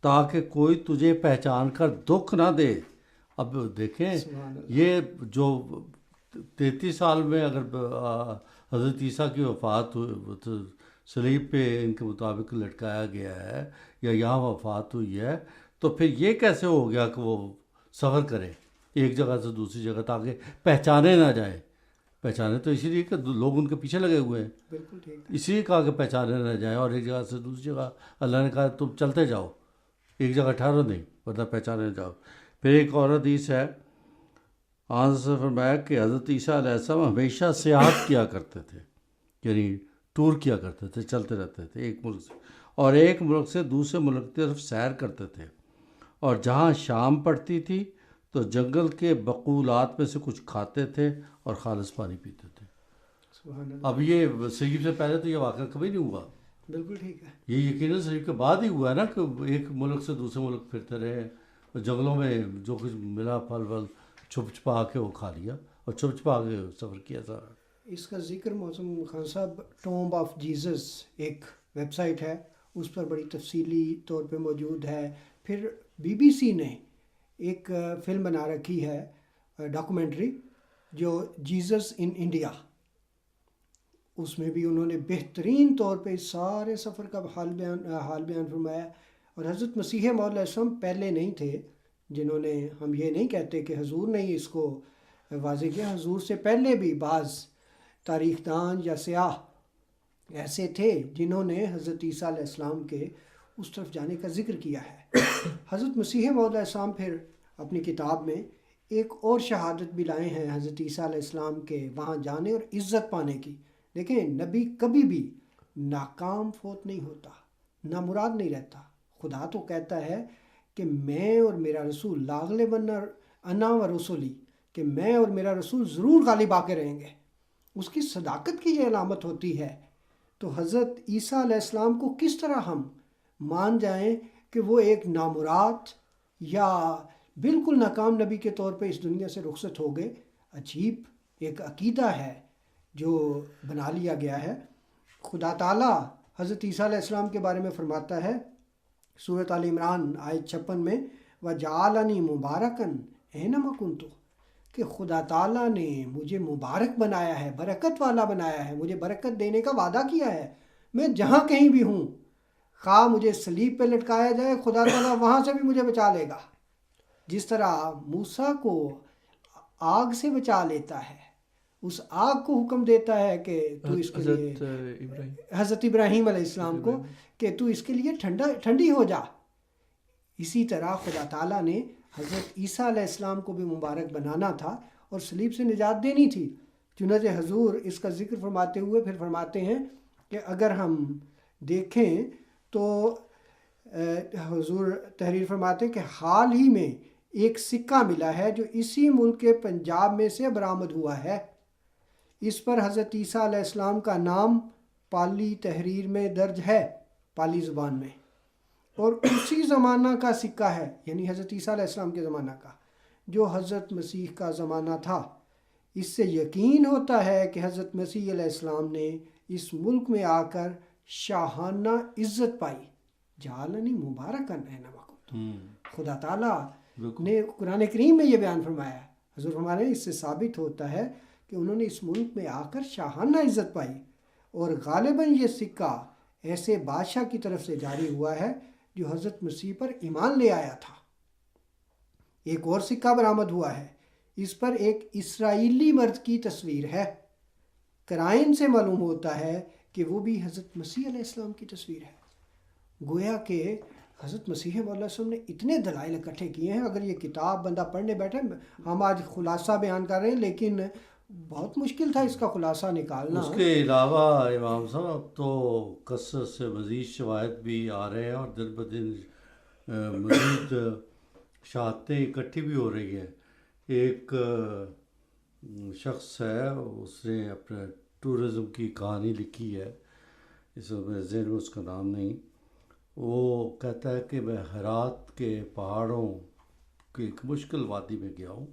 Speaker 2: تاکہ کوئی تجھے پہچان کر دکھ نہ دے۔ اب دیکھیں یہ جو 33 سال میں اگر حضرت عیسیٰ کی وفات صلیب پہ ان کے مطابق لٹکایا گیا ہے یا یہاں وفات ہوئی ہے، تو پھر یہ کیسے ہو گیا کہ وہ سفر کرے ایک جگہ سے دوسری جگہ تاکہ پہچانے نہ جائیں؟ پہچانے تو اسی لیے کہ لوگ ان کے پیچھے لگے ہوئے ہیں،
Speaker 3: بالکل ٹھیک۔
Speaker 2: اسی لیے کہا کہ پہچانے نہ جائیں، اور ایک جگہ سے دوسری جگہ اللہ نے کہا تم چلتے جاؤ، ایک جگہ ٹھہرو نہیں، ورنہ پہچانے نہ جاؤ۔ پھر ایک اور حدیث ہے، آنظر سے فرمایا کہ حضرت عیسیٰ علیہ السلام ہمیشہ سیاحت کیا کرتے تھے، یعنی ٹور کیا کرتے تھے، چلتے رہتے تھے ایک ملک سے، اور ایک ملک سے دوسرے ملک کی طرف سیر کرتے تھے، اور جہاں شام پڑتی تھی تو جنگل کے بقولات میں سے کچھ کھاتے تھے اور خالص پانی پیتے تھے۔
Speaker 3: سبحان اللہ،
Speaker 2: اب یہ صلیب سے پہلے تو یہ واقعہ کبھی نہیں ہوا،
Speaker 3: بالکل ٹھیک ہے۔
Speaker 2: یہ یقیناً صلیب کے بعد ہی ہوا ہے نا، کہ ایک ملک سے دوسرے ملک پھرتے رہے، اور جنگلوں میں جو کچھ ملا پھل ول چھپ چھپا کے وہ کھا لیا، اور چھپ چھپا کے سفر کیا سارا۔
Speaker 3: اس کا ذکر موسم خان صاحب ٹومب آف جیزس ایک ویب سائٹ ہے، اس پر بڑی تفصیلی طور پہ موجود ہے. پھر BBC نے ایک فلم بنا رکھی ہے ڈاکومنٹری جو جیزس ان انڈیا، اس میں بھی انہوں نے بہترین طور پہ اس سارے سفر کا حال بیان فرمایا. اور حضرت مسیح موعود علیہ السلام پہلے نہیں تھے جنہوں نے، ہم یہ نہیں کہتے کہ حضور نے ہی اس کو واضح کیا، حضور سے پہلے بھی بعض تاریخ دان یا سیاح ایسے تھے جنہوں نے حضرت عیسیٰ علیہ السلام کے اس طرف جانے کا ذکر کیا ہے. حضرت مسیح موعود علیہ السلام پھر اپنی کتاب میں ایک اور شہادت بھی لائے ہیں حضرت عیسیٰ علیہ السلام کے وہاں جانے اور عزت پانے کی. دیکھیں، نبی کبھی بھی ناکام فوت نہیں ہوتا، نامراد نہیں رہتا. خدا تو کہتا ہے کہ میں اور میرا رسول لاغلبن انا و رسولی، کہ میں اور میرا رسول ضرور غالب آ کے رہیں گے. اس کی صداقت کی یہ علامت ہوتی ہے. تو حضرت عیسیٰ علیہ السلام کو کس طرح ہم مان جائیں کہ وہ ایک نامراد یا بالکل ناکام نبی کے طور پہ اس دنیا سے رخصت ہو گئے؟ عجیب ایک عقیدہ ہے جو بنا لیا گیا ہے. خدا تعالیٰ حضرت عیسیٰ علیہ السلام کے بارے میں فرماتا ہے سورۃ آل عمران آیت 56 میں، وَجَعَلَنِي مُبَارَكًا أَيْنَمَا كُنتُ، کہ خدا تعالیٰ نے مجھے مبارک بنایا ہے، برکت والا بنایا ہے، مجھے برکت دینے کا وعدہ کیا ہے. میں جہاں کہیں بھی ہوں، خواہ مجھے صلیب پہ لٹکایا جائے، خدا تعالیٰ وہاں سے بھی مجھے بچا لے گا. جس طرح موسیٰ کو آگ سے بچا لیتا ہے، اس آگ کو حکم دیتا ہے کہ تو اس کے لیے، حضرت ابراہیم علیہ السلام کو، کہ تو اس کے لیے ٹھنڈی ہو جا. اسی طرح خدا تعالیٰ نے حضرت عیسیٰ علیہ السلام کو بھی مبارک بنانا تھا اور صلیب سے نجات دینی تھی. چنانچہ حضور اس کا ذکر فرماتے ہوئے پھر فرماتے ہیں کہ اگر ہم دیکھیں تو حضور تحریر فرماتے ہیں کہ حال ہی میں ایک سکہ ملا ہے جو اسی ملک کے پنجاب میں سے برآمد ہوا ہے. اس پر حضرت عیسیٰ علیہ السلام کا نام پالی تحریر میں درج ہے، پالی زبان میں، اور اسی زمانہ کا سکہ ہے، یعنی حضرت عیسیٰ علیہ السلام کے زمانہ کا، جو حضرت مسیح کا زمانہ تھا. اس سے یقین ہوتا ہے کہ حضرت مسیح علیہ السلام نے اس ملک میں آ کر شاہانہ عزت پائی. جعلنی مبارکن اینما کنت، خدا تعالیٰ نے قرآن کریم میں یہ بیان فرمایا ہے. حضور ہمارے اس سے ثابت ہوتا ہے کہ انہوں نے اس ملک میں آ کر شاہانہ عزت پائی. اور غالباً یہ سکہ ایسے بادشاہ کی طرف سے جاری ہوا ہے جو حضرت مسیح پر ایمان لے آیا تھا. ایک اور سکہ برآمد ہوا ہے، اس پر ایک اسرائیلی مرد کی تصویر ہے. قرائن سے معلوم ہوتا ہے کہ وہ بھی حضرت مسیح علیہ السلام کی تصویر ہے. گویا کہ حضرت مسیح موعود علیہ السلام نے اتنے دلائل اکٹھے کیے ہیں. اگر یہ کتاب بندہ پڑھنے بیٹھے، ہم آج خلاصہ بیان کر رہے ہیں لیکن بہت مشکل تھا اس کا خلاصہ نکالنا.
Speaker 2: اس کے علاوہ امام صاحب تو کثرت سے مزید شواہد بھی آ رہے ہیں اور دن بدن مزید شہادتیں اکٹھی بھی ہو رہی ہیں. ایک شخص ہے، اس نے اپنے ٹورزم کی کہانی لکھی ہے، اس میں ذہن میں اس کا نام نہیں. وہ کہتا ہے کہ میں ہرات کے پہاڑوں کی ایک مشکل وادی میں گیا ہوں.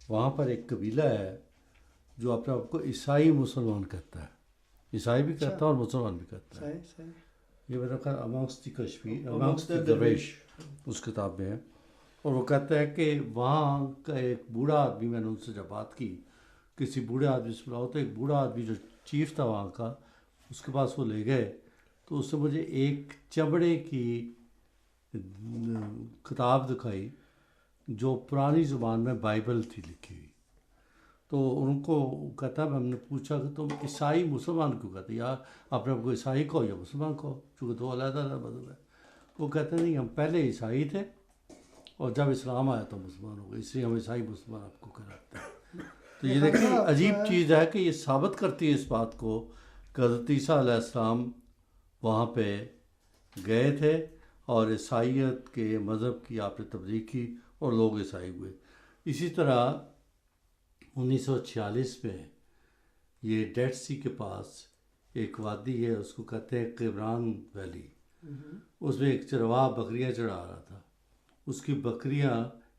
Speaker 2: وہاں پر ایک قبیلہ ہے جو اپنے آپ کو عیسائی مسلمان کہتا ہے. عیسائی بھی کہتا ہے اور مسلمان بھی کہتا ہے. یہ میرا خیال امانگسٹ دی کشمیر، امانگسٹ دی درویش اس کتاب میں ہے. اور وہ کہتا ہے کہ وہاں کا ایک بوڑھا آدمی، میں نے ان سے جب بات کی، کسی بوڑھے آدمی سے ملا ہو، تو ایک بوڑھا آدمی جو چیف تھا وہاں کا، اس کے پاس وہ لے گئے تو اس نے مجھے ایک چمڑے کی کتاب دکھائی جو پرانی زبان میں بائبل تھی لکھی ہوئی. تو ان کو کہتا ہے، ہم نے پوچھا کہ تم عیسائی مسلمان کیوں کہتے، یا اپنے آپ کو عیسائی کہو یا مسلمان کہو، چونکہ دو علیحدہ علیحدہ مذہب ہے. وہ کہتے ہیں نہیں، ہم پہلے عیسائی تھے اور جب اسلام آیا تو مسلمان ہو گئے، اس لیے ہم عیسائی مسلمان آپ کو کہلاتے ہیں. تو یہ دیکھیں عجیب چیز ہے کہ یہ ثابت کرتی ہے اس بات کو کہ حضرت عیسیٰ علیہ السلام وہاں پہ گئے تھے اور عیسائیت کے مذہب کی آپ نے تبلیغ کی اور لوگ عیسائی ہوئے. اسی طرح 1946 میں یہ ڈیڈ سی کے پاس ایک وادی ہے، اس کو کہتے ہیں قبران ویلی. اس میں ایک چرواہ بکریاں چڑھا رہا تھا. اس کی بکریاں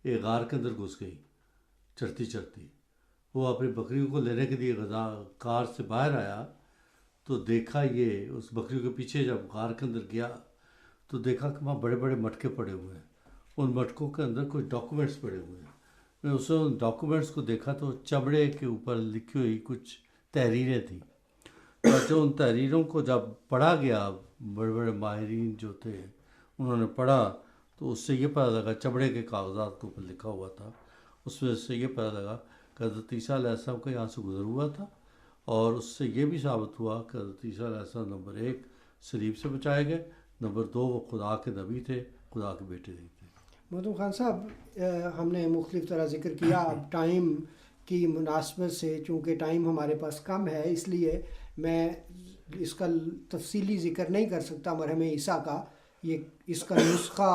Speaker 2: ایک غار کے اندر گھس گئی چرتی چرتی. وہ اپنی بکریوں کو لینے کے لیے غذا کار سے باہر آیا تو دیکھا یہ اس بکریوں کے پیچھے جب غار کے اندر گیا تو دیکھا کہ وہاں بڑے بڑے مٹکے پڑے ہوئے ہیں، ان مٹکوں کے اندر کچھ ڈاکومنٹس پڑے ہوئے ہیں۔ میں اس ان ڈاکومنٹس کو دیکھا تو چمڑے کے اوپر لکھی ہوئی کچھ تحریریں تھیں۔ تو ان تحریروں کو جب پڑھا گیا، بڑے بڑے ماہرین جو تھے انہوں نے پڑھا تو اس سے یہ پتہ لگا، چمڑے کے کاغذات کے اوپر لکھا ہوا تھا، اس میں سے یہ پتہ لگا کہ حضرت عیسیٰ علیہ السلام کا یہاں سے گزر ہوا تھا، اور اس سے یہ بھی ثابت ہوا کہ حضرت عیسیٰ علیہ السلام نمبر 1 صلیب سے بچائے گئے، نمبر 2 وہ خدا کے نبی تھے، خدا کے بیٹے نہیں تھے۔
Speaker 3: محترم خان صاحب، ہم نے مختلف طرح ذکر کیا، اب ٹائم کی مناسبت سے چونکہ ٹائم ہمارے پاس کم ہے، اس لیے میں اس کا تفصیلی ذکر نہیں کر سکتا مرحوم عیسیٰ کا، یہ اس کا نسخہ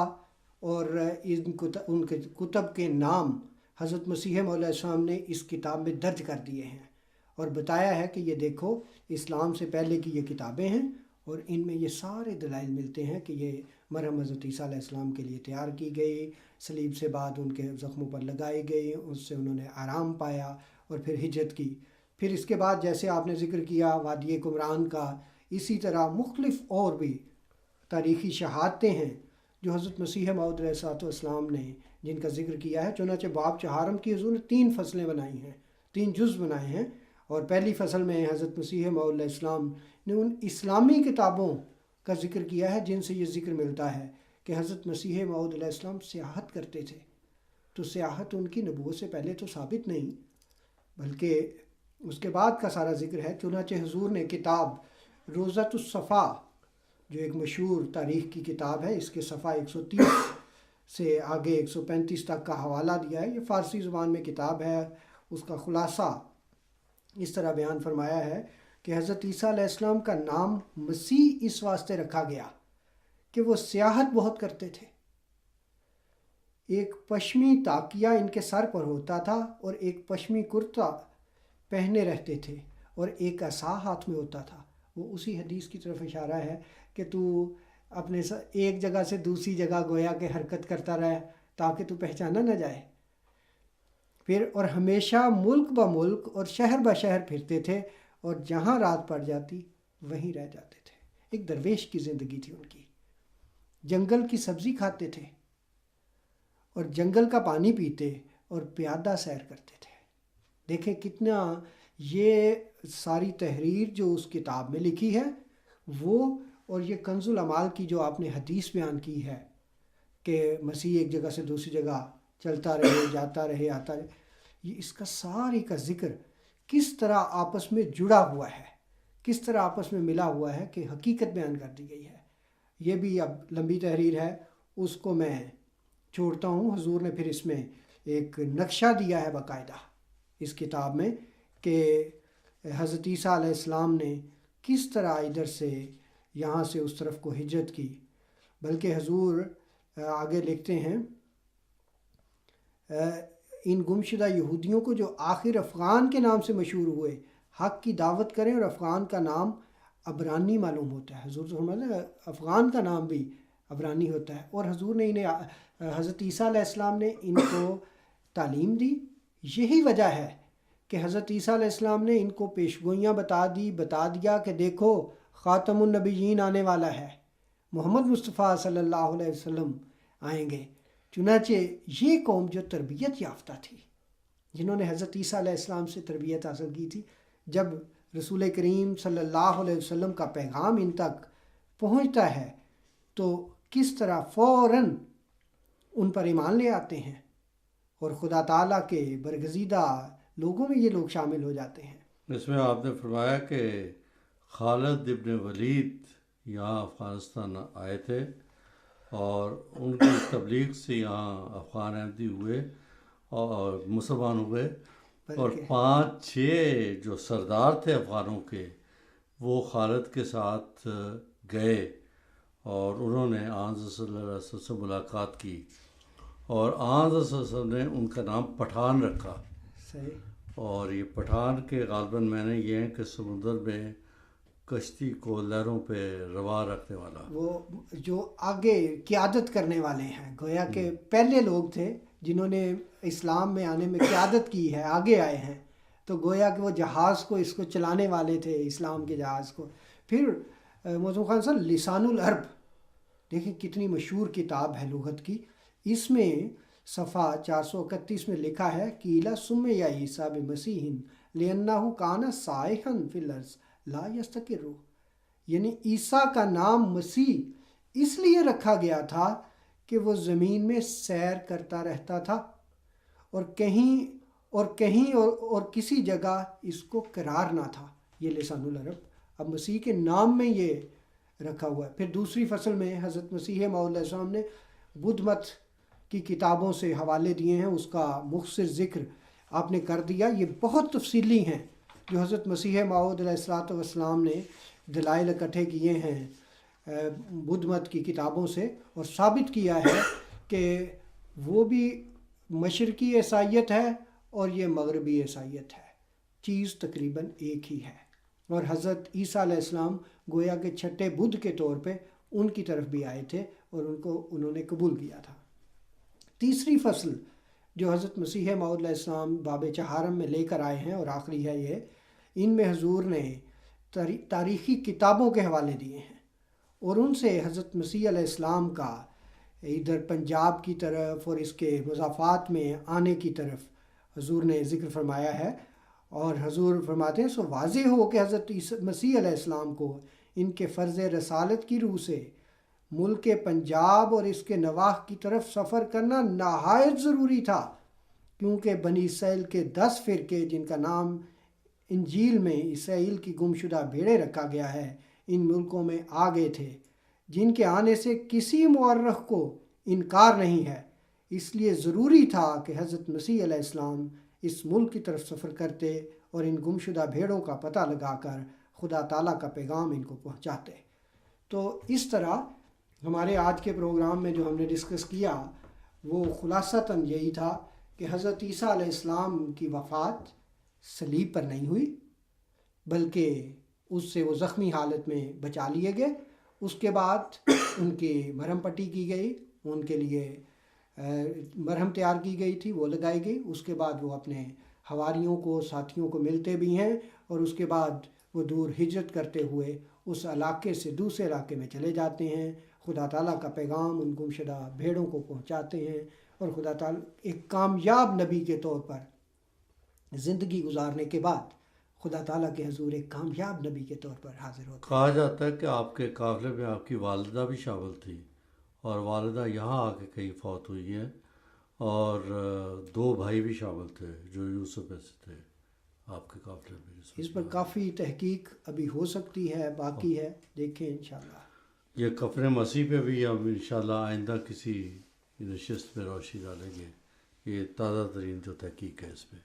Speaker 3: اور ان کے کتب کے نام حضرت مسیح موعود علیہ السلام نے اس کتاب میں درج کر دیے ہیں اور بتایا ہے کہ یہ دیکھو اسلام سے پہلے کی یہ کتابیں ہیں اور ان میں یہ سارے دلائل ملتے ہیں کہ یہ مرحوم حضرت عیسیٰ علیہ السلام کے لیے تیار کی گئی، صلیب سے بعد ان کے زخموں پر لگائی گئی، اس سے انہوں نے آرام پایا اور پھر ہجرت کی۔ پھر اس کے بعد جیسے آپ نے ذکر کیا وادی قمران کا، اسی طرح مختلف اور بھی تاریخی شہادتیں ہیں جو حضرت مسیح موعود علیہ السلام نے جن کا ذکر کیا ہے۔ چنانچہ باب چہارم کی حضور نے 3 فصلیں بنائی ہیں، 3 جز بنائے ہیں، اور پہلی فصل میں حضرت مسیح موعود علیہ السلام نے ان اسلامی کتابوں کا ذکر کیا ہے جن سے یہ ذکر ملتا ہے کہ حضرت مسیح موعود علیہ السلام سیاحت کرتے تھے، تو سیاحت ان کی نبوت سے پہلے تو ثابت نہیں بلکہ اس کے بعد کا سارا ذکر ہے۔ چنانچہ حضور نے کتاب روضۃ الصفا جو ایک مشہور تاریخ کی کتاب ہے، اس کے صفحہ 130 سے آگے 135 تک کا حوالہ دیا ہے، یہ فارسی زبان میں کتاب ہے۔ اس کا خلاصہ اس طرح بیان فرمایا ہے کہ حضرت عیسیٰ علیہ السلام کا نام مسیح اس واسطے رکھا گیا کہ وہ سیاحت بہت کرتے تھے۔ ایک پشمی تاکیہ ان کے سر پر ہوتا تھا اور ایک پشمی کرتا پہنے رہتے تھے اور ایک عصا ہاتھ میں ہوتا تھا۔ وہ اسی حدیث کی طرف اشارہ ہے کہ تو اپنے ایک جگہ سے دوسری جگہ گویا کہ حرکت کرتا رہے تاکہ تو پہچانا نہ جائے۔ پھر اور ہمیشہ ملک بہ ملک اور شہر بہ شہر پھرتے تھے اور جہاں رات پڑ جاتی وہیں رہ جاتے تھے۔ ایک درویش کی زندگی تھی ان کی، جنگل کی سبزی کھاتے تھے اور جنگل کا پانی پیتے اور پیادہ سیر کرتے تھے۔ دیکھیں کتنا یہ ساری تحریر جو اس کتاب میں لکھی ہے وہ، اور یہ کنز العمال کی جو آپ نے حدیث بیان کی ہے کہ مسیح ایک جگہ سے دوسری جگہ چلتا رہے، جاتا رہے، آتا رہے، یہ اس کا ساری کا ذکر کس طرح آپس میں جڑا ہوا ہے، کس طرح آپس میں ملا ہوا ہے کہ حقیقت بیان کر دی گئی ہے۔ یہ بھی اب لمبی تحریر ہے، اس کو میں چھوڑتا ہوں۔ حضور نے پھر اس میں ایک نقشہ دیا ہے باقاعدہ اس کتاب میں کہ حضرت عیسیٰ علیہ السلام نے کس طرح ادھر سے یہاں سے اس طرف کو ہجرت کی۔ بلکہ حضور آگے لکھتے ہیں ان گمشدہ یہودیوں کو جو آخر افغان کے نام سے مشہور ہوئے حق کی دعوت کریں، اور افغان کا نام عبرانی معلوم ہوتا ہے۔ حضور افغان کا نام بھی عبرانی ہوتا ہے، اور حضور نے انہیں حضرت عیسیٰ علیہ السلام نے ان کو تعلیم دی۔ یہی وجہ ہے کہ حضرت عیسیٰ علیہ السلام نے ان کو پیشگوئیاں بتا دیا کہ دیکھو خاتم النبیین آنے والا ہے، محمد مصطفیٰ صلی اللہ علیہ وسلم آئیں گے۔ چنانچہ یہ قوم جو تربیت یافتہ تھی، جنہوں نے حضرت عیسیٰ علیہ السلام سے تربیت حاصل کی تھی، جب رسول کریم صلی اللہ علیہ وسلم کا پیغام ان تک پہنچتا ہے تو کس طرح فوراً ان پر ایمان لے آتے ہیں اور خدا تعالیٰ کے برگزیدہ لوگوں میں یہ لوگ شامل ہو جاتے ہیں۔
Speaker 2: اس میں آپ نے فرمایا کہ خالد ابن ولید یہاں افغانستان آئے تھے اور ان کی تبلیغ سے یہاں افغان احمدی ہوئے اور مسلمان ہوئے، اور 5-6 جو سردار تھے افغانوں کے وہ خالد کے ساتھ گئے اور انہوں نے آن صلی اللہ علیہ وسلم سے ملاقات کی، اور آن صلی اللہ علیہ وسلم نے ان کا نام پٹھان رکھا۔
Speaker 3: صحیح۔
Speaker 2: اور یہ پٹھان کے غالباً میں نے یہ ہیں کہ سمندر میں کشتی کو لہروں پہ روا رکھنے والا،
Speaker 3: وہ جو آگے قیادت کرنے والے ہیں، گویا کہ پہلے لوگ تھے جنہوں نے اسلام میں آنے میں قیادت کی ہے، آگے آئے ہیں، تو گویا کہ وہ جہاز کو اس کو چلانے والے تھے، اسلام کے جہاز کو۔ پھر موزم خان صاحب لسان العرب، دیکھیں کتنی مشہور کتاب ہے لغت کی، اس میں صفحہ 431 میں لکھا ہے قیل ثم یا عیسیٰ بمسیح لأنہ کان سائحا فی الارض لا یستقر، یعنی عیسیٰ کا نام مسیح اس لیے رکھا گیا تھا کہ وہ زمین میں سیر کرتا رہتا تھا اور کہیں اور کسی جگہ اس کو قرار نہ تھا۔ یہ لسان العرب اب مسیح کے نام میں یہ رکھا ہوا ہے۔ پھر دوسری فصل میں حضرت مسیح موعود علیہ السلام نے بدھ مت کی کتابوں سے حوالے دیے ہیں، اس کا مختصر ذکر آپ نے کر دیا۔ یہ بہت تفصیلی ہیں جو حضرت مسیح موعود علیہ السلام نے دلائل اکٹھے کیے ہیں بدھ مت کی کتابوں سے، اور ثابت کیا ہے کہ وہ بھی مشرقی عیسائیت ہے اور یہ مغربی عیسائیت ہے، چیز تقریباً ایک ہی ہے۔ اور حضرت عیسیٰ علیہ السلام گویا کہ چھٹے بدھ کے طور پہ ان کی طرف بھی آئے تھے اور انہوں نے قبول کیا تھا۔ تیسری فصل جو حضرت مسیح موعود علیہ السلام باب چہارم میں لے کر آئے ہیں اور آخری ہے یہ، ان میں حضور نے تاریخی کتابوں کے حوالے دیے ہیں اور ان سے حضرت مسیح علیہ السلام کا ادھر پنجاب کی طرف اور اس کے مضافات میں آنے کی طرف حضور نے ذکر فرمایا ہے۔ اور حضور فرماتے ہیں سو واضح ہو کہ حضرت مسیح علیہ السلام کو ان کے فرض رسالت کی روح سے ملک پنجاب اور اس کے نواح کی طرف سفر کرنا نہایت ضروری تھا، کیونکہ بنی اسرائیل کے 10 فرقے جن کا نام انجیل میں اسرائیل کی گمشدہ بھیڑیں رکھا گیا ہے ان ملکوں میں آ گئے تھے، جن کے آنے سے کسی مورخ کو انکار نہیں ہے۔ اس لیے ضروری تھا کہ حضرت مسیح علیہ السلام اس ملک کی طرف سفر کرتے اور ان گمشدہ بھیڑوں کا پتہ لگا کر خدا تعالیٰ کا پیغام ان کو پہنچاتے۔ تو اس طرح ہمارے آج کے پروگرام میں جو ہم نے ڈسکس کیا وہ خلاصتاً یہی تھا کہ حضرت عیسیٰ علیہ السلام کی وفات صلیب پر نہیں ہوئی، بلکہ اس سے وہ زخمی حالت میں بچا لیے گئے۔ اس کے بعد ان کی مرہم پٹی کی گئی، ان کے لیے مرہم تیار کی گئی تھی، وہ لگائی گئی۔ اس کے بعد وہ اپنے حواریوں کو، ساتھیوں کو ملتے بھی ہیں، اور اس کے بعد وہ دور ہجرت کرتے ہوئے اس علاقے سے دوسرے علاقے میں چلے جاتے ہیں، خدا تعالیٰ کا پیغام ان گمشدہ بھیڑوں کو پہنچاتے ہیں، اور خدا تعالیٰ ایک کامیاب نبی کے طور پر زندگی گزارنے کے بعد خدا تعالیٰ کے حضور ایک کامیاب نبی کے طور پر حاضر ہوتے ہیں۔
Speaker 2: کہا جاتا ہے کہ آپ کے قافلے میں آپ کی والدہ بھی شامل تھی، اور والدہ یہاں آ کے کہیں فوت ہوئی ہیں، اور 2 بھائی بھی شامل تھے جو یوسف میں سے تھے آپ کے قافلے میں۔
Speaker 3: اس پر کافی تحقیق ابھی ہو سکتی ہے، باقی ہے، دیکھیں انشاءاللہ۔
Speaker 2: یہ کفن مسیح پہ بھی ہم انشاءاللہ آئندہ کسی نشست میں روشنی ڈالیں گے، یہ تازہ ترین جو تحقیق ہے اس میں۔